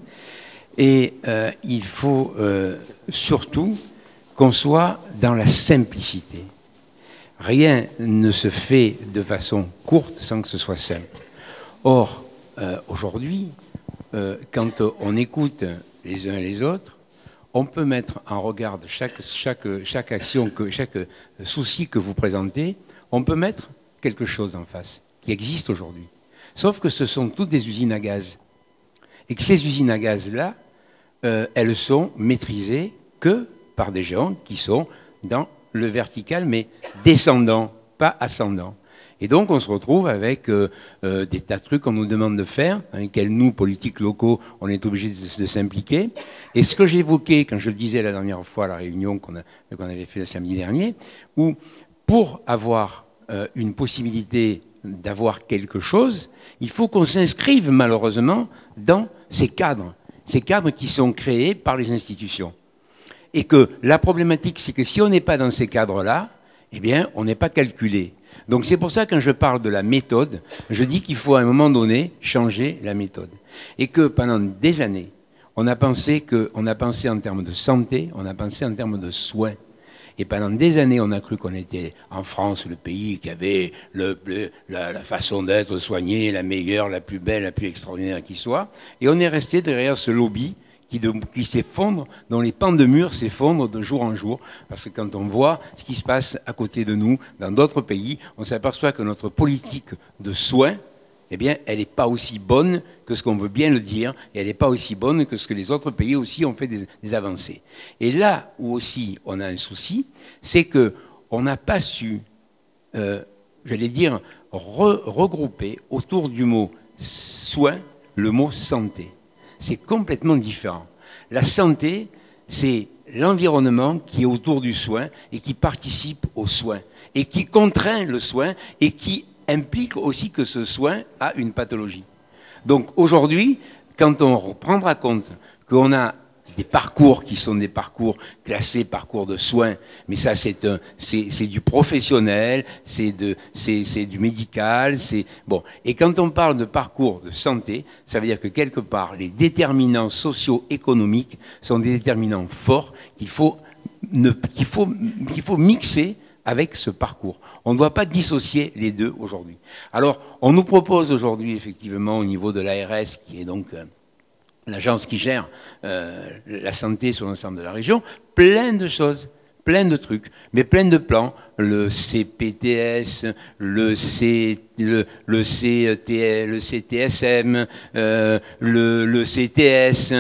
Et il faut surtout qu'on soit dans la simplicité. Rien ne se fait de façon courte sans que ce soit simple. Or, aujourd'hui, quand on écoute les uns et les autres, on peut mettre en regard de chaque action, chaque souci que vous présentez, on peut mettre quelque chose en face, qui existe aujourd'hui. Sauf que ce sont toutes des usines à gaz. Et que ces usines à gaz-là, elles sont maîtrisées que par des gens qui sont dans le vertical, mais descendant, pas ascendant. Et donc on se retrouve avec des tas de trucs qu'on nous demande de faire, dans lesquels nous, politiques locaux, on est obligés de s'impliquer. Et ce que j'évoquais quand je le disais la dernière fois à la réunion qu'on avait fait le samedi dernier, où pour avoir une possibilité d'avoir quelque chose, il faut qu'on s'inscrive malheureusement dans ces cadres qui sont créés par les institutions. Et que la problématique, c'est que si on n'est pas dans ces cadres-là, eh bien, on n'est pas calculé. Donc c'est pour ça que quand je parle de la méthode, je dis qu'il faut à un moment donné changer la méthode. Et que pendant des années, on a pensé en termes de santé, on a pensé en termes de soins. Et pendant des années, on a cru qu'on était en France, le pays qui avait la façon d'être soignée, la meilleure, la plus belle, la plus extraordinaire qui soit. Et on est resté derrière ce lobby qui s'effondre, dont les pans de mur s'effondrent de jour en jour. Parce que quand on voit ce qui se passe à côté de nous, dans d'autres pays, on s'aperçoit que notre politique de soins, eh bien, elle n'est pas aussi bonne que ce qu'on veut bien le dire, et elle n'est pas aussi bonne que ce que les autres pays aussi ont fait des avancées. Et là où aussi on a un souci, c'est qu'on n'a pas su, j'allais dire, regrouper autour du mot soin le mot santé. C'est complètement différent. La santé, c'est l'environnement qui est autour du soin et qui participe au soin, et qui contraint le soin et qui implique aussi que ce soin a une pathologie. Donc aujourd'hui, quand on prendra compte qu'on a des parcours qui sont des parcours classés parcours de soins, mais ça c'est du professionnel, c'est du médical, c'est bon. Et quand on parle de parcours de santé, ça veut dire que quelque part les déterminants socio-économiques sont des déterminants forts qu'il faut mixer avec ce parcours. On ne doit pas dissocier les deux aujourd'hui. Alors, on nous propose aujourd'hui, effectivement, au niveau de l'ARS, qui est donc l'agence qui gère la santé sur l'ensemble de la région, plein de choses, plein de trucs, mais plein de plans. Le CPTS, le CTSM, le CTS,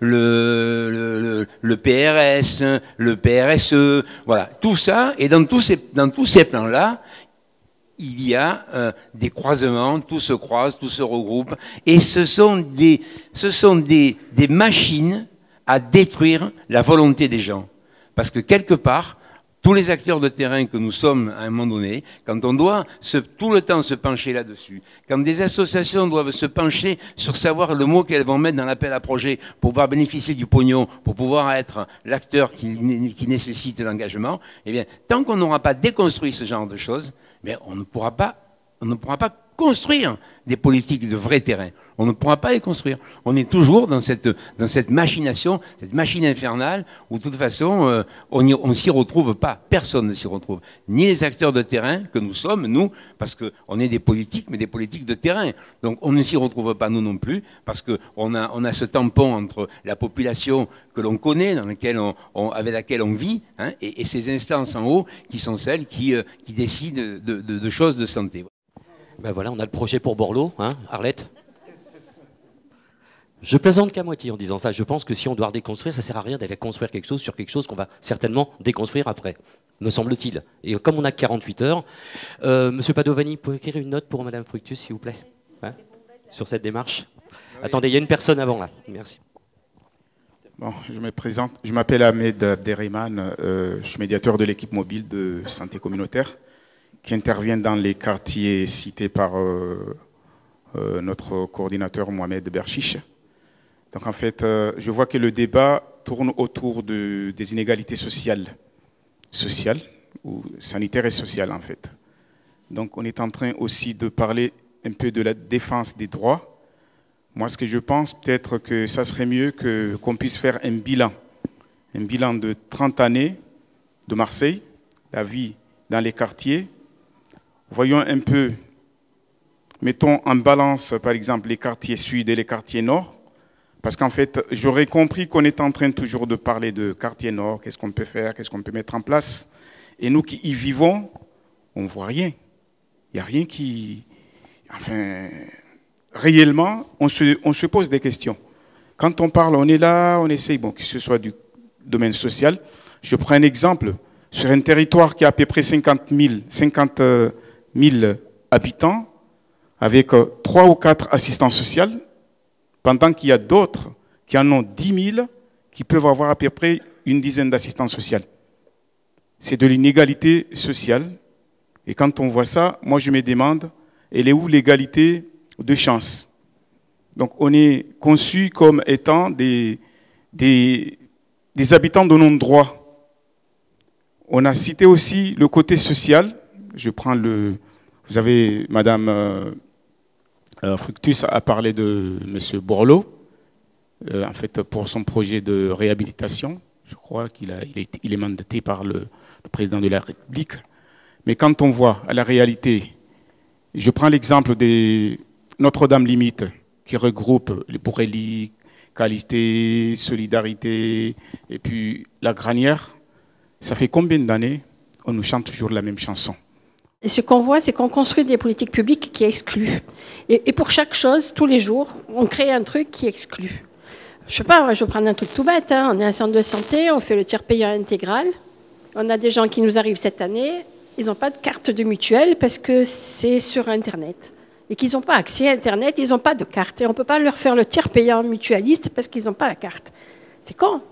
le PRS, le PRSE, voilà, tout ça. Et dans tous ces plans-là, il y a des croisements, tout se croise, tout se regroupe, et ce sont des machines à détruire la volonté des gens. Parce que quelque part, tous les acteurs de terrain que nous sommes à un moment donné, quand on doit tout le temps se pencher là-dessus, quand des associations doivent se pencher sur savoir le mot qu'elles vont mettre dans l'appel à projet pour pouvoir bénéficier du pognon, pour pouvoir être l'acteur qui nécessite l'engagement, eh bien, tant qu'on n'aura pas déconstruit ce genre de choses, mais on ne pourra pas construire des politiques de vrai terrain. On ne pourra pas les construire. On est toujours dans cette machination, cette machine infernale, où de toute façon, on ne s'y retrouve pas. Personne ne s'y retrouve. Ni les acteurs de terrain que nous sommes, nous, parce qu'on est des politiques, mais des politiques de terrain. Donc on ne s'y retrouve pas, nous non plus, parce qu'on a ce tampon entre la population que l'on connaît, avec laquelle on vit, hein, et ces instances en haut, qui sont celles qui décident de choses de santé. Ben voilà, on a le projet pour Borloo, hein, Arlette. Je plaisante qu'à moitié en disant ça. Je pense que si on doit déconstruire, ça ne sert à rien d'aller construire quelque chose sur quelque chose qu'on va certainement déconstruire après, me semble-t-il. Et comme on n'a que 48 heures, Monsieur Padovani, vous pouvez écrire une note pour Madame Fructus, s'il vous plaît, hein, sur cette démarche. Oui. Attendez, il y a une personne avant là. Merci. Bon, je me présente. Je m'appelle Ahmed Abderrahman. Je suis médiateur de l'équipe mobile de santé communautaire qui interviennent dans les quartiers cités par notre coordinateur Mohamed Berchiche. Donc en fait, je vois que le débat tourne autour des inégalités sociales ou sanitaires et sociales en fait. Donc on est en train aussi de parler un peu de la défense des droits. Moi, ce que je pense, peut-être que ça serait mieux qu'on puisse faire un bilan de 30 années de Marseille, la vie dans les quartiers. Voyons un peu, mettons en balance par exemple les quartiers sud et les quartiers nord, parce qu'en fait, j'aurais compris qu'on est en train toujours de parler de quartier nord, qu'est-ce qu'on peut faire, qu'est-ce qu'on peut mettre en place, et nous qui y vivons, on ne voit rien. Il n'y a rien qui... Enfin, réellement, on se pose des questions. Quand on parle, on est là, on essaye, bon, que ce soit du domaine social. Je prends un exemple. Sur un territoire qui a à peu près 50 000 habitants, avec 3 ou 4 assistants sociaux, pendant qu'il y a d'autres qui en ont 10 000, qui peuvent avoir à peu près une dizaine d'assistants sociaux. C'est de l'inégalité sociale. Et quand on voit ça, moi je me demande, elle est où l'égalité de chance? Donc on est conçu comme étant des habitants de non-droit. On a cité aussi le côté social. Je prends vous avez, Madame Fructus a parlé de M. Borloo, en fait pour son projet de réhabilitation. Je crois qu'il est mandaté par le président de la République. Mais quand on voit à la réalité, je prends l'exemple des Notre-Dame Limite, qui regroupe les Bourrelli, Qualité, Solidarité, et puis la Granière. Ça fait combien d'années on nous chante toujours la même chanson? Et ce qu'on voit, c'est qu'on construit des politiques publiques qui excluent. Et pour chaque chose, tous les jours, on crée un truc qui exclut. Je sais pas, je vais prendre un truc tout bête. Hein. On est un centre de santé, on fait le tiers payant intégral. On a des gens qui nous arrivent cette année, ils n'ont pas de carte de mutuelle parce que c'est sur Internet. Et qu'ils n'ont pas accès à Internet, ils n'ont pas de carte. Et on ne peut pas leur faire le tiers payant mutualiste parce qu'ils n'ont pas la carte. C'est con.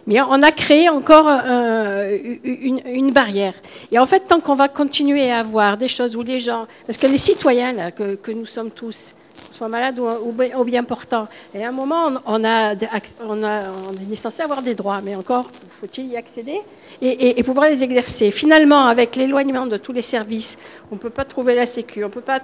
Mais on a créé encore une barrière. Et en fait, tant qu'on va continuer à avoir des choses où les gens... Parce que les citoyens là, que nous sommes tous, soit malades ou bien portants, et à un moment, on est censé avoir des droits, mais encore, faut-il y accéder et pouvoir les exercer. Finalement, avec l'éloignement de tous les services, on ne peut pas trouver la Sécu, on ne peut pas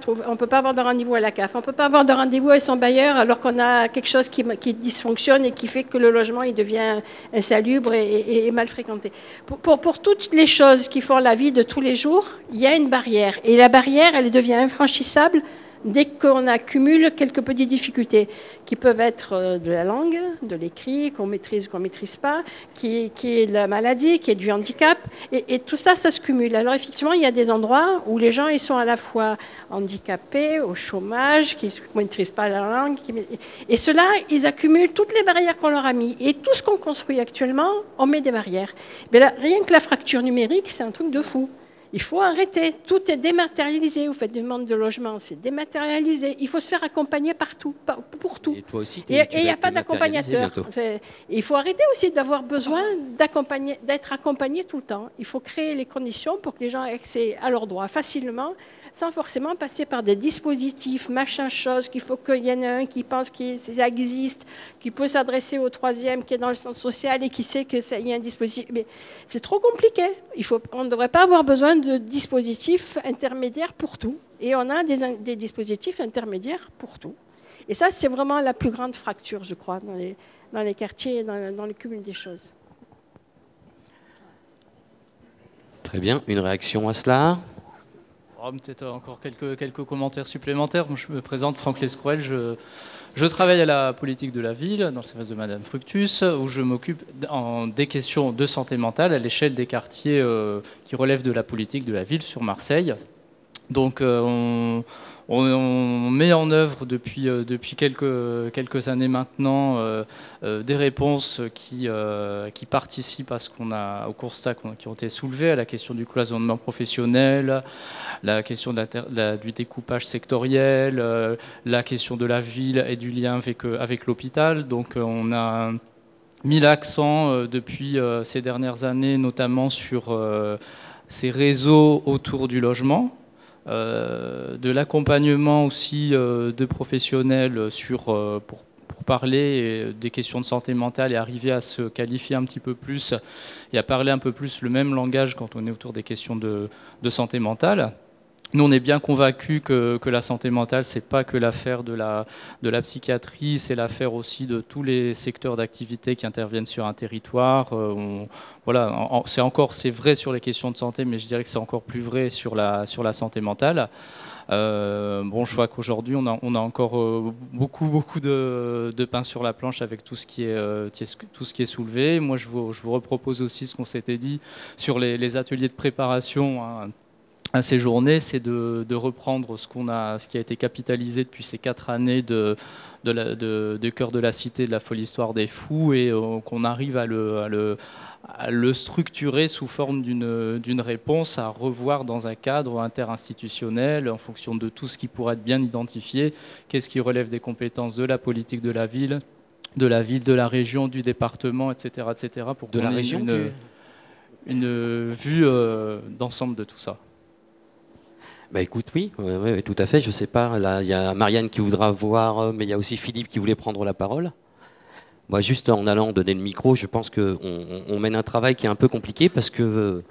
avoir de rendez-vous à la CAF, on ne peut pas avoir de rendez-vous avec son bailleur alors qu'on a quelque chose qui dysfonctionne et qui fait que le logement il devient insalubre et mal fréquenté. Pour toutes les choses qui font la vie de tous les jours, il y a une barrière. Et la barrière, elle devient infranchissable dès qu'on accumule quelques petites difficultés qui peuvent être de la langue, de l'écrit, qu'on maîtrise ou qu'on ne maîtrise pas, qui est de la maladie, qui est du handicap, et tout ça, ça se cumule. Alors effectivement, il y a des endroits où les gens ils sont à la fois handicapés, au chômage, qui ne maîtrisent pas la langue, et ceux-là, ils accumulent toutes les barrières qu'on leur a mis. Et tout ce qu'on construit actuellement, on met des barrières. Mais là, rien que la fracture numérique, c'est un truc de fou. Il faut arrêter. Tout est dématérialisé. Vous faites une demande de logement, c'est dématérialisé. Il faut se faire accompagner partout, pour tout. Et toi aussi, et il n'y a pas d'accompagnateur. Il faut arrêter aussi d'avoir besoin d'être accompagné tout le temps. Il faut créer les conditions pour que les gens aient accès à leurs droits facilement, sans forcément passer par des dispositifs, machin chose, qu'il faut qu'il y en ait un qui pense que ça existe, qui peut s'adresser au troisième qui est dans le centre social et qui sait qu'il y a un dispositif. Mais c'est trop compliqué. On ne devrait pas avoir besoin de dispositifs intermédiaires pour tout. Et on a des dispositifs intermédiaires pour tout. Et ça, c'est vraiment la plus grande fracture, je crois, dans les quartiers et dans le cumul des choses. Très bien. Une réaction à cela? Peut-être encore quelques commentaires supplémentaires. Je me présente, Franck Lescrouel. Je travaille à la politique de la ville, dans le service de Madame Fructus, où je m'occupe des questions de santé mentale à l'échelle des quartiers qui relèvent de la politique de la ville sur Marseille. Donc on met en œuvre depuis quelques années maintenant des réponses qui participent au constat qui ont été soulevés, à la question du cloisonnement professionnel, la question du découpage sectoriel, la question de la ville et du lien avec l'hôpital. Donc on a mis l'accent depuis ces dernières années, notamment sur ces réseaux autour du logement, de l'accompagnement aussi de professionnels pour parler des questions de santé mentale et arriver à se qualifier un petit peu plus et à parler un peu plus le même langage quand on est autour des questions de santé mentale. Nous, on est bien convaincus que la santé mentale, c'est pas que l'affaire de la psychiatrie, c'est l'affaire aussi de tous les secteurs d'activité qui interviennent sur un territoire. Voilà, c'est vrai sur les questions de santé, mais je dirais que c'est encore plus vrai sur la santé mentale. Bon, je vois qu'aujourd'hui, on a encore beaucoup de pain sur la planche avec tout ce qui est soulevé. Moi, je vous repropose aussi ce qu'on s'était dit sur les ateliers de préparation à ces journées, c'est de reprendre ce qui a été capitalisé depuis ces 4 années de Cœur de la Cité, de la folle histoire des fous, et qu'on arrive à le structurer sous forme d'une réponse à revoir dans un cadre interinstitutionnel en fonction de tout ce qui pourrait être bien identifié, qu'est-ce qui relève des compétences de la politique de la ville, de la région, du département, etc. pour de la région, une vue d'ensemble de tout ça. Bah écoute, oui, tout à fait. Je sais pas, là, il y a Marianne qui voudra voir, mais il y a aussi Philippe qui voulait prendre la parole. Moi, juste en allant donner le micro, je pense qu'on mène un travail qui est un peu compliqué parce que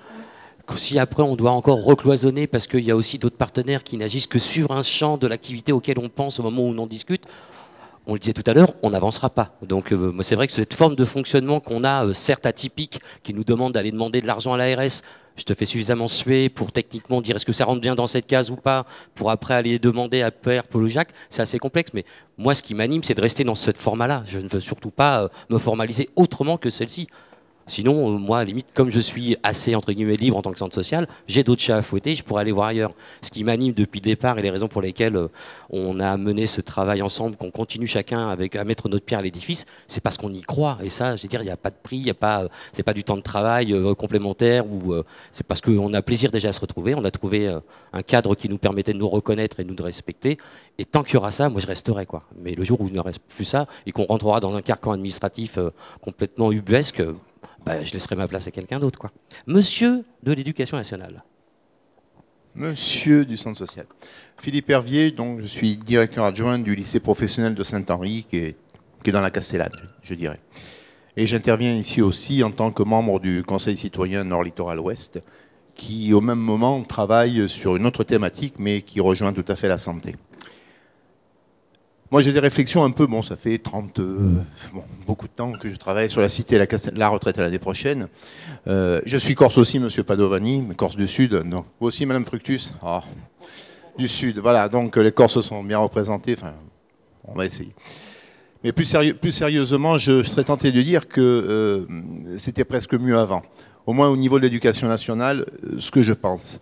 si après on doit encore recloisonner parce qu'il y a aussi d'autres partenaires qui n'agissent que sur un champ de l'activité auquel on pense au moment où on en discute, on le disait tout à l'heure, on n'avancera pas. Donc c'est vrai que cette forme de fonctionnement qu'on a, certes atypique, qui nous demande d'aller demander de l'argent à l'ARS, je te fais suffisamment suer pour techniquement dire est-ce que ça rentre bien dans cette case ou pas, pour après aller demander à Père, Paul ou Jacques, c'est assez complexe. Mais moi, ce qui m'anime, c'est de rester dans ce format-là. Je ne veux surtout pas me formaliser autrement que celle-ci. Sinon, moi, à la limite, comme je suis assez, entre guillemets, libre en tant que centre social, j'ai d'autres chats à fouetter, je pourrais aller voir ailleurs. Ce qui m'anime depuis le départ et les raisons pour lesquelles on a mené ce travail ensemble, qu'on continue chacun à mettre notre pierre à l'édifice, c'est parce qu'on y croit. Et ça, je veux dire, il n'y a pas de prix, c'est pas du temps de travail complémentaire, ou c'est parce qu'on a plaisir déjà à se retrouver. On a trouvé un cadre qui nous permettait de nous reconnaître et de nous respecter. Et tant qu'il y aura ça, moi, je resterai, quoi. Mais le jour où il ne reste plus ça, et qu'on rentrera dans un carcan administratif complètement ubuesque, je laisserai ma place à quelqu'un d'autre, quoi. Monsieur de l'Éducation nationale. Monsieur du Centre social. Philippe Hervier, donc je suis directeur adjoint du lycée professionnel de Saint-Henri, qui est dans la Castellane, je dirais. Et j'interviens ici aussi en tant que membre du Conseil citoyen Nord-Littoral Ouest, qui au même moment travaille sur une autre thématique, mais qui rejoint tout à fait la santé. Moi, j'ai des réflexions un peu, ça fait beaucoup de temps que je travaille sur la cité et la retraite à l'année prochaine. Je suis corse aussi, monsieur Padovani, Corse du Sud. Donc, vous aussi, madame Fructus, du Sud. Voilà, donc les Corses sont bien représentés. Enfin, on va essayer. Mais plus sérieusement, je serais tenté de dire que c'était presque mieux avant. Au moins au niveau de l'éducation nationale, ce que je pense.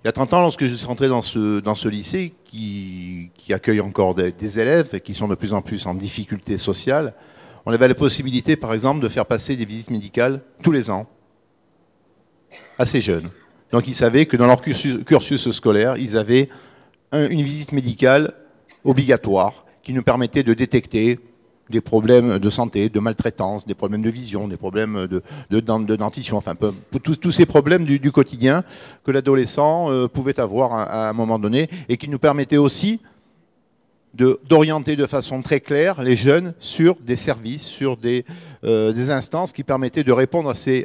Il y a 30 ans, lorsque je suis rentré dans ce lycée qui accueille encore des élèves qui sont de plus en plus en difficulté sociale, on avait la possibilité, par exemple, de faire passer des visites médicales tous les ans à ces jeunes. Donc ils savaient que dans leur cursus scolaire, ils avaient une visite médicale obligatoire qui nous permettait de détecter des problèmes de santé, de maltraitance, des problèmes de vision, des problèmes de dentition, enfin tous ces problèmes du quotidien que l'adolescent pouvait avoir à un moment donné et qui nous permettaient aussi d'orienter de façon très claire les jeunes sur des services, sur des instances qui permettaient de répondre à ces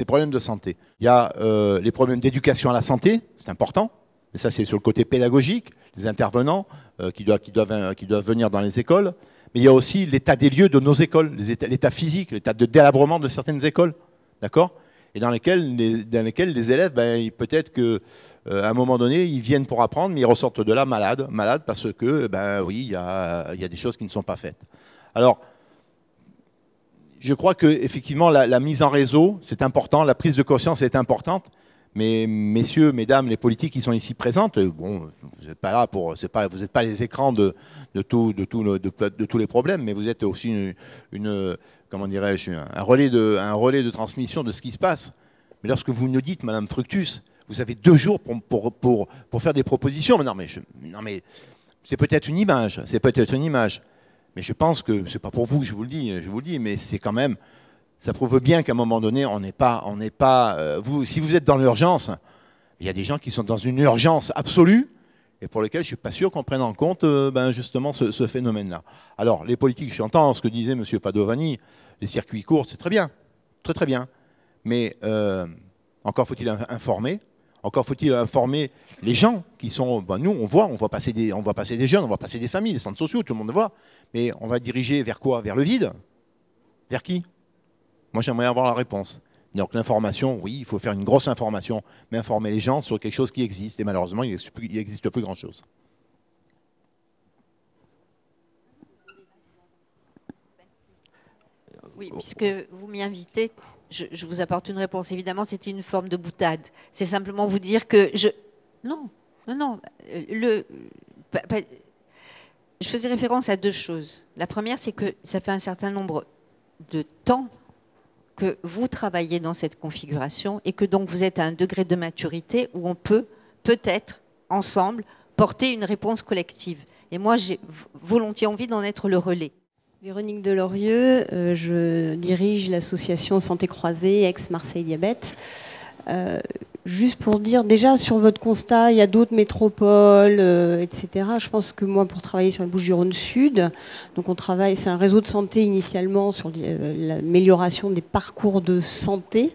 problèmes de santé. Il y a les problèmes d'éducation à la santé, c'est important, et ça c'est sur le côté pédagogique, les intervenants qui doivent venir dans les écoles, mais il y a aussi l'état des lieux de nos écoles, l'état physique, l'état de délabrement de certaines écoles, d'accord ? Et dans lesquelles les élèves, peut-être qu'à un moment donné, ils viennent pour apprendre, mais ils ressortent de là malades parce que, oui, il y a des choses qui ne sont pas faites. Alors, je crois qu'effectivement, la mise en réseau, c'est important, la prise de conscience est importante, mais messieurs, mesdames, les politiques qui sont ici présentes, vous n'êtes pas là vous n'êtes pas les écrans de tous les problèmes, mais vous êtes aussi comment dirais-je, un relais de transmission de ce qui se passe. Mais lorsque vous nous dites, madame Fructus, vous avez 2 jours pour faire des propositions, mais non, mais c'est peut-être une image, Mais je pense que, c'est pas pour vous que je vous le dis, mais c'est quand même, ça prouve bien qu'à un moment donné, on n'est pas, si vous êtes dans l'urgence, il y a des gens qui sont dans une urgence absolue et pour lesquels je ne suis pas sûr qu'on prenne en compte justement ce phénomène-là. Alors, les politiques, j'entends ce que disait M. Padovani, les circuits courts, c'est très bien, très très bien. Mais encore faut-il informer, encore faut-il informer les gens qui sont... nous, on voit passer des jeunes, on voit passer des familles, les centres sociaux, tout le monde le voit. Mais on va diriger vers quoi? Vers le vide? Vers qui? Moi, j'aimerais avoir la réponse. Donc l'information, oui, il faut faire une grosse information, mais informer les gens sur quelque chose qui existe. Et malheureusement, il n'existe plus grand-chose. Oui, puisque vous m'y invitez, je vous apporte une réponse. Évidemment, c'était une forme de boutade. C'est simplement vous dire que Non. Je faisais référence à deux choses. La première, c'est que ça fait un certain nombre de temps que vous travaillez dans cette configuration et que donc vous êtes à un degré de maturité où on peut peut-être ensemble porter une réponse collective. Et moi, j'ai volontiers envie d'en être le relais. Véronique Delorieux, je dirige l'association Santé Croisée, ex-Marseille Diabète. Juste pour dire, déjà sur votre constat, il y a d'autres métropoles, etc. Je pense que moi, pour travailler sur les Bouches-du-Rhône Sud, donc on travaille, c'est un réseau de santé initialement sur l'amélioration des parcours de santé.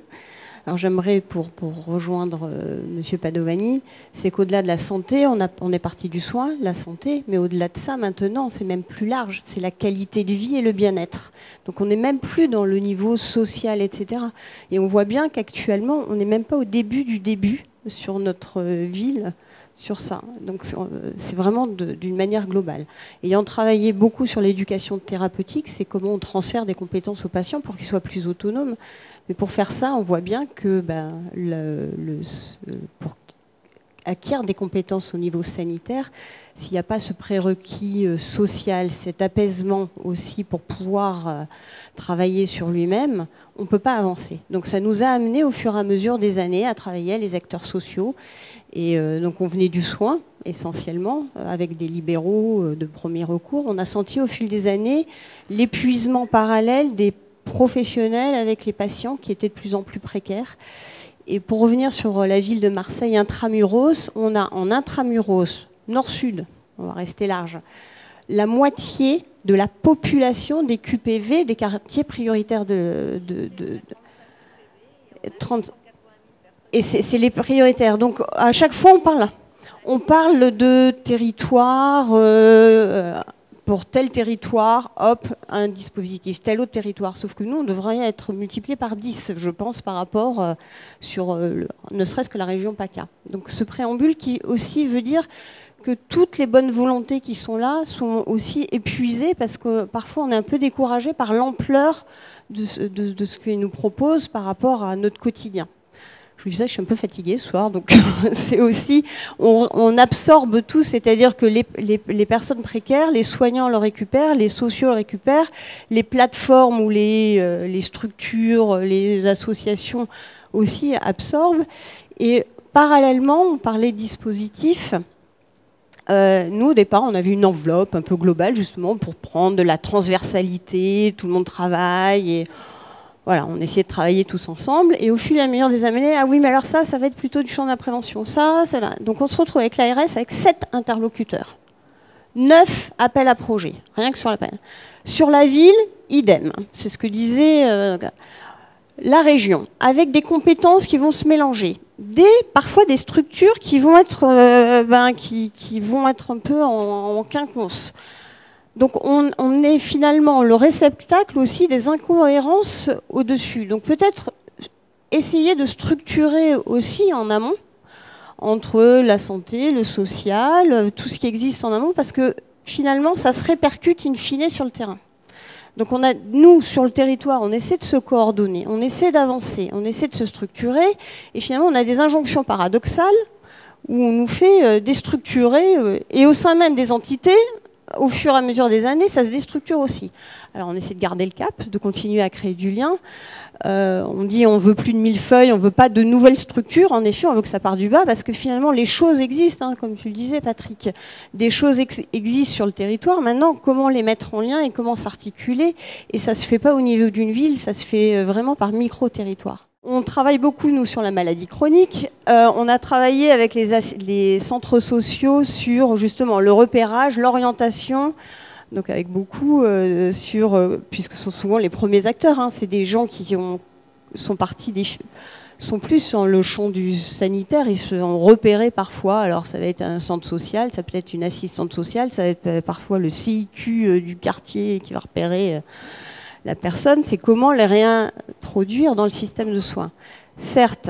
Alors j'aimerais, pour rejoindre Monsieur Padovani, c'est qu'au-delà de la santé, on est parti du soin, la santé, mais au-delà de ça, maintenant, c'est même plus large, c'est la qualité de vie et le bien-être. Donc on n'est même plus dans le niveau social, etc. Et on voit bien qu'actuellement, on n'est même pas au début du début sur notre ville, sur ça. Donc c'est vraiment d'une manière globale. Ayant travaillé beaucoup sur l'éducation thérapeutique, c'est comment on transfère des compétences aux patients pour qu'ils soient plus autonomes. Mais pour faire ça, on voit bien que pour acquérir des compétences au niveau sanitaire, s'il n'y a pas ce prérequis social, cet apaisement aussi pour pouvoir travailler sur lui-même, on ne peut pas avancer. Donc ça nous a amené au fur et à mesure des années à travailler avec les acteurs sociaux. Et donc on venait du soin essentiellement, avec des libéraux de premier recours. On a senti au fil des années l'épuisement parallèle des professionnels avec les patients qui étaient de plus en plus précaires. Et pour revenir sur la ville de Marseille intramuros, on a en intramuros, nord-sud, on va rester large, la moitié de la population des QPV, des quartiers prioritaires de 30. Et c'est les prioritaires. Donc à chaque fois on parle de territoire, pour tel territoire, hop, un dispositif, tel autre territoire. Sauf que nous, on devrait être multiplié par 10, je pense, par rapport sur ne serait-ce que la région PACA. Donc ce préambule qui aussi veut dire que toutes les bonnes volontés qui sont là sont aussi épuisées parce que parfois on est un peu découragé par l'ampleur de ce qu'ils nous proposent par rapport à notre quotidien. Je vous disais, je suis un peu fatiguée ce soir, donc c'est aussi, on absorbe tout, c'est-à-dire que les personnes précaires, les soignants le récupèrent, les sociaux le récupèrent, les plateformes ou les structures, les associations aussi absorbent. Et parallèlement, on parlait de dispositifs. Nous, au départ, on avait une enveloppe un peu globale, justement, pour prendre de la transversalité, tout le monde travaille, et voilà, on essayait de travailler tous ensemble, et au fil et à mesure des années, ah oui, mais alors ça va être plutôt du champ de la prévention, ça là. Donc on se retrouve avec l'ARS avec 7 interlocuteurs, 9 appels à projets, rien que sur l'appel. Sur la ville, idem, c'est ce que disait la région, avec des compétences qui vont se mélanger, parfois des structures qui vont être, qui vont être un peu en quinconce. Donc on est finalement le réceptacle aussi des incohérences au-dessus. Donc peut-être essayer de structurer aussi en amont, entre la santé, le social, tout ce qui existe en amont, parce que finalement ça se répercute in fine sur le terrain. Donc nous, sur le territoire, on essaie de se coordonner, on essaie d'avancer, on essaie de se structurer, et finalement on a des injonctions paradoxales où on nous fait déstructurer, et au sein même des entités, au fur et à mesure des années, ça se déstructure aussi. Alors on essaie de garder le cap, de continuer à créer du lien. On dit on veut plus de millefeuilles, on veut pas de nouvelles structures. En effet, on veut que ça parte du bas parce que finalement les choses existent, hein, comme tu le disais Patrick. Des choses existent sur le territoire. Maintenant, comment les mettre en lien et comment s'articuler? Et ça se fait pas au niveau d'une ville, ça se fait vraiment par micro-territoire. On travaille beaucoup, nous, sur la maladie chronique. On a travaillé avec les centres sociaux sur justement le repérage, l'orientation. Donc avec beaucoup puisque ce sont souvent les premiers acteurs, hein, c'est des gens qui sont plus sur le champ du sanitaire, ils sont repérés parfois. Alors ça va être un centre social, ça peut être une assistante sociale, ça va être parfois le CIQ du quartier qui va repérer la personne. C'est comment les réintroduire dans le système de soins. Certes,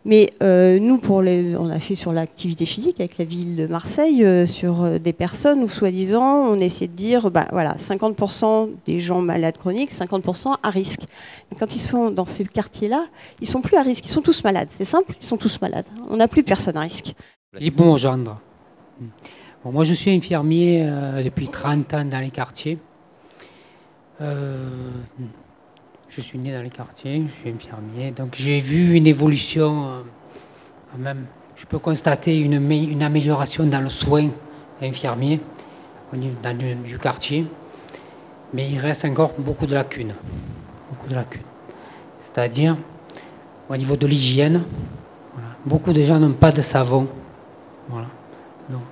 mais nous, on a fait sur l'activité physique avec la ville de Marseille, sur des personnes où, soi-disant, on essaie de dire, voilà, 50% des gens malades chroniques, 50% à risque. Mais quand ils sont dans ces quartiers-là, ils sont plus à risque, ils sont tous malades. C'est simple, ils sont tous malades. On n'a plus personne à risque. Bon, gendre. Bon, moi, je suis infirmier depuis 30 ans dans les quartiers. Je suis né dans les quartiers, je suis infirmier, donc j'ai vu une évolution, même, je peux constater une amélioration dans le soin infirmier au niveau du quartier, mais il reste encore beaucoup de lacunes. C'est-à-dire, au niveau de l'hygiène, voilà, beaucoup de gens n'ont pas de savon. Voilà. Donc,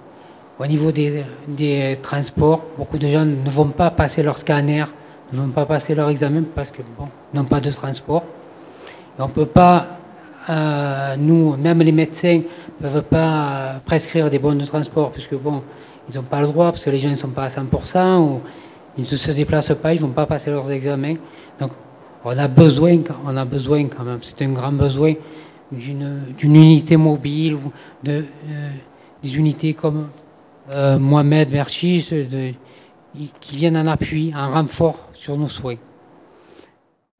au niveau des transports, beaucoup de gens ne vont pas passer leur scanner, ne vont pas passer leur examen parce que bon, n'ont pas de transport. Et on ne peut pas, nous, même les médecins, ne peuvent pas prescrire des bons de transport puisque bon, ils n'ont pas le droit parce que les gens ne sont pas à 100% ou ils ne se déplacent pas, ils ne vont pas passer leurs examens. Donc on a besoin quand même, c'est un grand besoin d'une unité mobile ou des unités comme Mohamed Berchis qui viennent en appui, en renfort sur nos soins.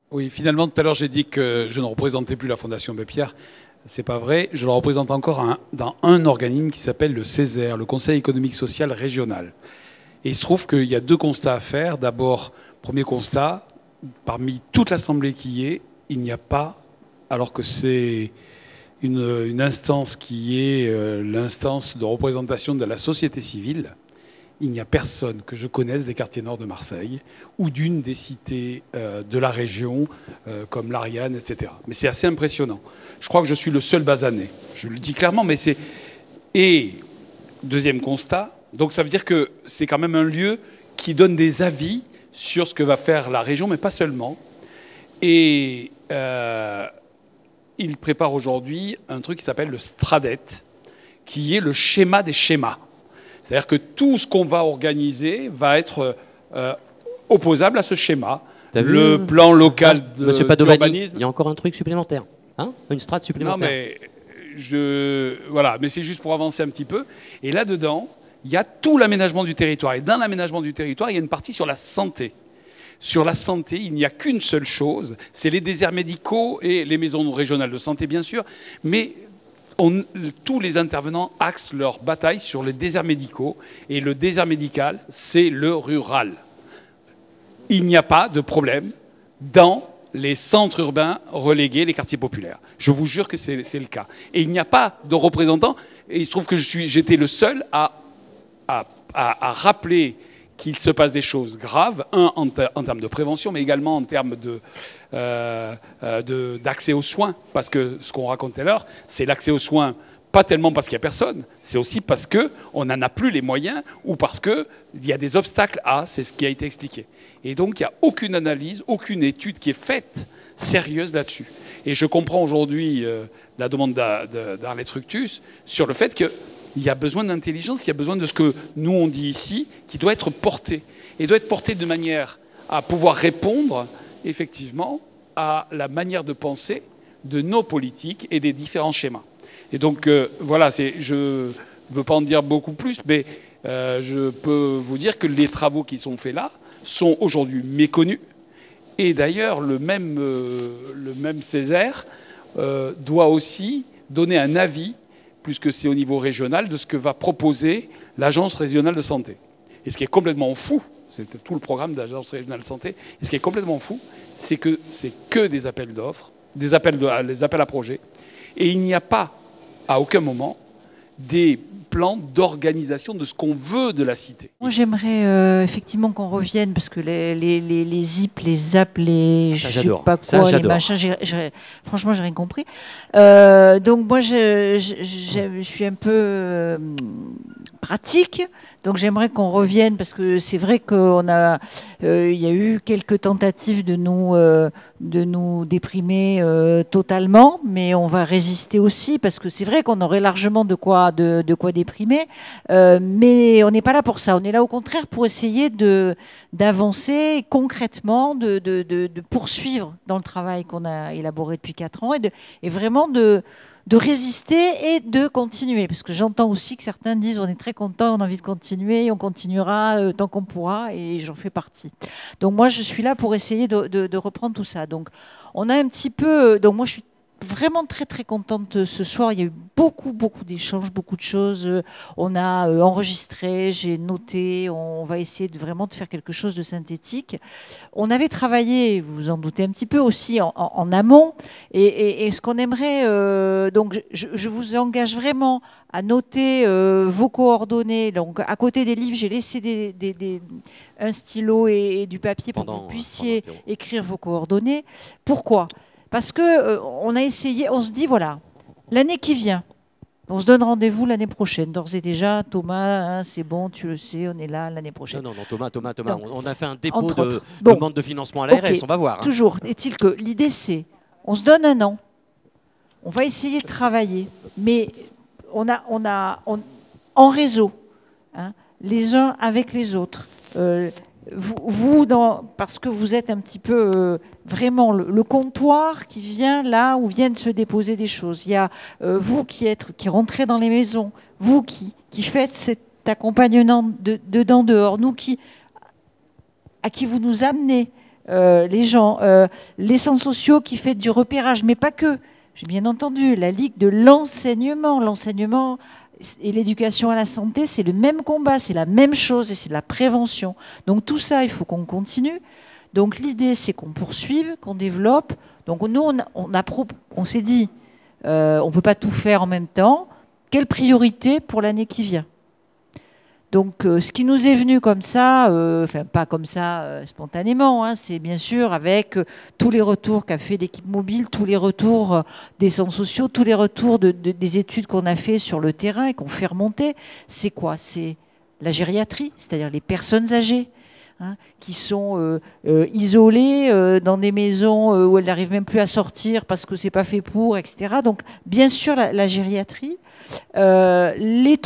Oui, finalement, tout à l'heure, j'ai dit que je ne représentais plus la Fondation Abbé Pierre. C'est pas vrai. Je la représente encore dans un organisme qui s'appelle le CESER, le Conseil économique social régional. Et il se trouve qu'il y a deux constats à faire. D'abord, premier constat, parmi toute l'Assemblée qui y est, il n'y a pas, alors que c'est une instance qui est l'instance de représentation de la société civile, il n'y a personne que je connaisse des quartiers nord de Marseille ou d'une des cités de la région, comme l'Ariane, etc. Mais c'est assez impressionnant. Je crois que je suis le seul basané. Je le dis clairement, mais c'est... Et deuxième constat, donc ça veut dire que c'est quand même un lieu qui donne des avis sur ce que va faire la région, mais pas seulement. Et il prépare aujourd'hui un truc qui s'appelle le Stradet, qui est le schéma des schémas. C'est-à-dire que tout ce qu'on va organiser va être opposable à ce schéma. Le plan local Monsieur Padovani, d'urbanisme. il y a encore un truc supplémentaire, hein, une strate supplémentaire. Non, mais voilà, mais c'est juste pour avancer un petit peu. Et là-dedans, il y a tout l'aménagement du territoire. Et dans l'aménagement du territoire, il y a une partie sur la santé. Sur la santé, il n'y a qu'une seule chose, c'est les déserts médicaux et les maisons régionales de santé, bien sûr, mais tous les intervenants axent leur bataille sur les déserts médicaux. Et le désert médical, c'est le rural. Il n'y a pas de problème dans les centres urbains relégués, les quartiers populaires. Je vous jure que c'est le cas. Et il n'y a pas de représentants. Et il se trouve que j'étais le seul à rappeler qu'il se passe des choses graves, en termes de prévention, mais également en termes d'accès aux soins. Parce que ce qu'on racontait l'heure, c'est l'accès aux soins, pas tellement parce qu'il n'y a personne, c'est aussi parce qu'on n'en a plus les moyens ou parce qu'il y a des obstacles c'est ce qui a été expliqué. Et donc, il n'y a aucune analyse, aucune étude qui est faite sérieuse là-dessus. Et je comprends aujourd'hui la demande d'Arlette Fructus sur le fait qu'il y a besoin d'intelligence, il y a besoin de ce que nous on dit ici, qui doit être porté. Et doit être porté de manière à pouvoir répondre, effectivement, à la manière de penser de nos politiques et des différents schémas. Et donc, voilà, je ne veux pas en dire beaucoup plus, mais je peux vous dire que les travaux qui sont faits là sont aujourd'hui méconnus. Et d'ailleurs, le même Césaire doit aussi donner un avis, puisque c'est au niveau régional, de ce que va proposer l'Agence régionale de santé. Et ce qui est complètement fou, c'est tout le programme de l'Agence régionale de santé, et ce qui est complètement fou, c'est que c'est que des appels d'offres, des appels à projets, et il n'y a pas, à aucun moment, des plans d'organisation de ce qu'on veut de la cité. Moi, j'aimerais effectivement qu'on revienne, parce que les zip, les zap, les je sais pas quoi, les machins, franchement, j'ai rien compris. Donc moi, je suis un peu pratique. Donc j'aimerais qu'on revienne, parce que c'est vrai qu'on a, il y a eu quelques tentatives de nous déprimer totalement, mais on va résister aussi, parce que c'est vrai qu'on aurait largement de quoi déprimer, mais on n'est pas là pour ça. On est là au contraire pour essayer d'avancer concrètement, de poursuivre dans le travail qu'on a élaboré depuis 4 ans et vraiment de résister et de continuer. Parce que j'entends aussi que certains disent on est très content, on a envie de continuer, on continuera tant qu'on pourra, et j'en fais partie. Donc moi je suis là pour essayer de reprendre tout ça. Donc on a un petit peu... Donc moi je suis vraiment très très contente ce soir. Il y a eu beaucoup d'échanges, beaucoup de choses. On a enregistré, j'ai noté, on va essayer vraiment de faire quelque chose de synthétique. On avait travaillé, vous vous en doutez un petit peu aussi, en amont, et ce qu'on aimerait, donc je vous engage vraiment à noter vos coordonnées. Donc à côté des livres, j'ai laissé un stylo et du papier pour que vous puissiez écrire vos coordonnées. Pourquoi ? Parce que on a essayé, on se dit voilà, l'année qui vient, on se donne rendez-vous l'année prochaine. D'ores et déjà, Thomas, hein, c'est bon, tu le sais, on est là l'année prochaine. Non, Thomas, donc, on a fait un dépôt de demande de financement à l'ARS, on va voir. Hein. Toujours, est-il que l'idée c'est, on se donne un an, on va essayer de travailler, mais on en réseau, hein, les uns avec les autres. Parce que vous êtes un petit peu vraiment le comptoir qui vient là où viennent se déposer des choses. Il y a vous qui rentrez dans les maisons, vous qui faites cet accompagnement dedans dehors, nous à qui vous nous amenez, les gens, les centres sociaux qui font du repérage, mais pas que. J'ai bien entendu la Ligue de l'enseignement. L'enseignement et l'éducation à la santé, c'est le même combat, c'est la même chose, et c'est de la prévention. Donc tout ça, il faut qu'on continue. Donc l'idée, c'est qu'on poursuive, qu'on développe. Donc nous, on s'est dit, on ne peut pas tout faire en même temps. Quelle priorité pour l'année qui vient ? Donc ce qui nous est venu comme ça, enfin pas comme ça spontanément, hein, c'est bien sûr avec tous les retours qu'a fait l'équipe mobile, tous les retours des centres sociaux, tous les retours des études qu'on a fait sur le terrain et qu'on fait remonter. C'est quoi ? C'est la gériatrie, c'est-à-dire les personnes âgées, hein, qui sont isolées dans des maisons où elles n'arrivent même plus à sortir parce que c'est pas fait pour, etc. Donc bien sûr la gériatrie. Les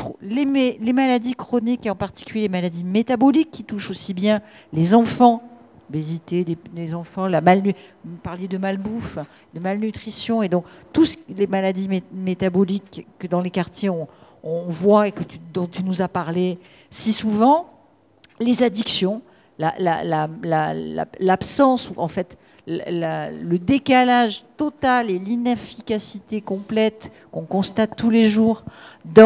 maladies chroniques et en particulier les maladies métaboliques qui touchent aussi bien les enfants, l'obésité des enfants, vous parliez de malbouffe, de malnutrition, et donc toutes les maladies métaboliques que dans les quartiers on voit et dont tu nous as parlé si souvent, les addictions, l'absence, ou en fait le décalage total et l'inefficacité complète qu'on constate tous les jours y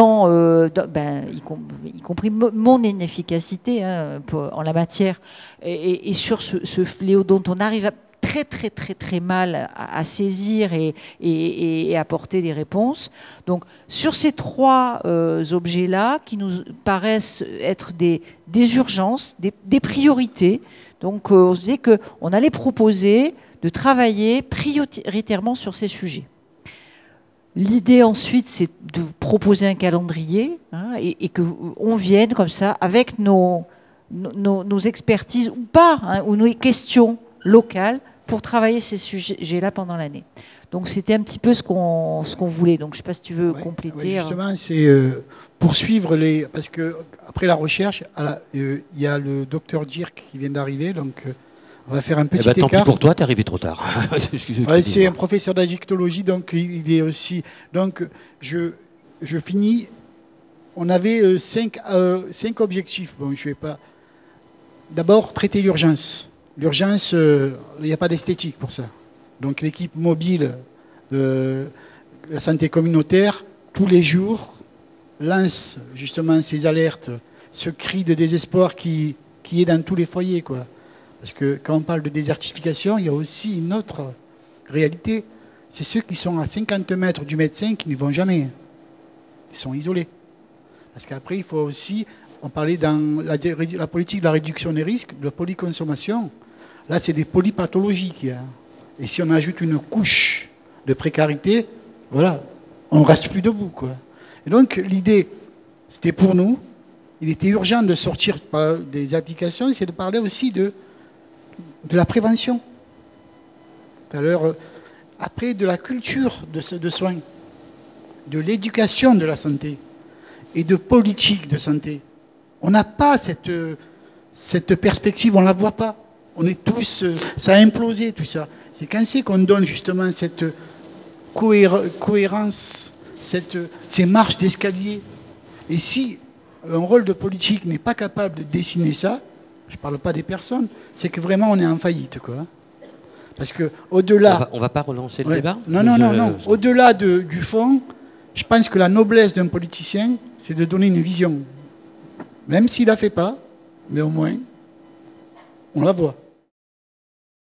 compris mon inefficacité, hein, en la matière, et sur ce fléau dont on arrive très mal à saisir et apporter des réponses. Donc sur ces 3 objets-là qui nous paraissent être des urgences, des priorités, donc on se disait qu'on allait proposer de travailler prioritairement sur ces sujets. L'idée ensuite, c'est de vous proposer un calendrier, hein, et qu'on vienne comme ça avec nos expertises ou pas, hein, ou nos questions locales pour travailler ces sujets-là pendant l'année. Donc c'était un petit peu ce qu'on voulait. Donc je ne sais pas si tu veux compléter. Justement, c'est poursuivre parce que après la recherche, il y a le docteur Dirk qui vient d'arriver, donc on va faire un petit écart. Tant pis pour toi, t'es arrivé trop tard. C'est un professeur d'addictologie, donc il est aussi. Donc je finis. On avait 5 objectifs. Bon, je vais pas. D'abord, traiter l'urgence. L'urgence, il n'y a pas d'esthétique pour ça. Donc l'équipe mobile de la santé communautaire, tous les jours, lance justement ces alertes, ce cri de désespoir qui est dans tous les foyers, quoi. Parce que quand on parle de désertification, il y a aussi une autre réalité. C'est ceux qui sont à 50 mètres du médecin qui n'y vont jamais. Ils sont isolés. Parce qu'après, il faut aussi, on parlait dans la politique de la réduction des risques, de la polyconsommation. Là, c'est des polypathologies qu'il y a. Et si on ajoute une couche de précarité, voilà, on ne reste plus debout, quoi. Et donc, l'idée, c'était pour nous, il était urgent de sortir des applications, c'est de parler aussi de la prévention. Alors, après, de la culture de soins, de l'éducation de la santé et de politique de santé. On n'a pas cette perspective, on ne la voit pas. On est tous, ça a implosé tout ça. C'est quand c'est qu'on donne justement cette cohérence, ces marches d'escalier. Et si un rôle de politique n'est pas capable de dessiner ça, je ne parle pas des personnes, c'est que vraiment on est en faillite, quoi. Parce que au-delà... On va pas relancer le débat? Non. Au-delà du fond, je pense que la noblesse d'un politicien, c'est de donner une vision. Même s'il ne la fait pas, mais au moins, on la voit.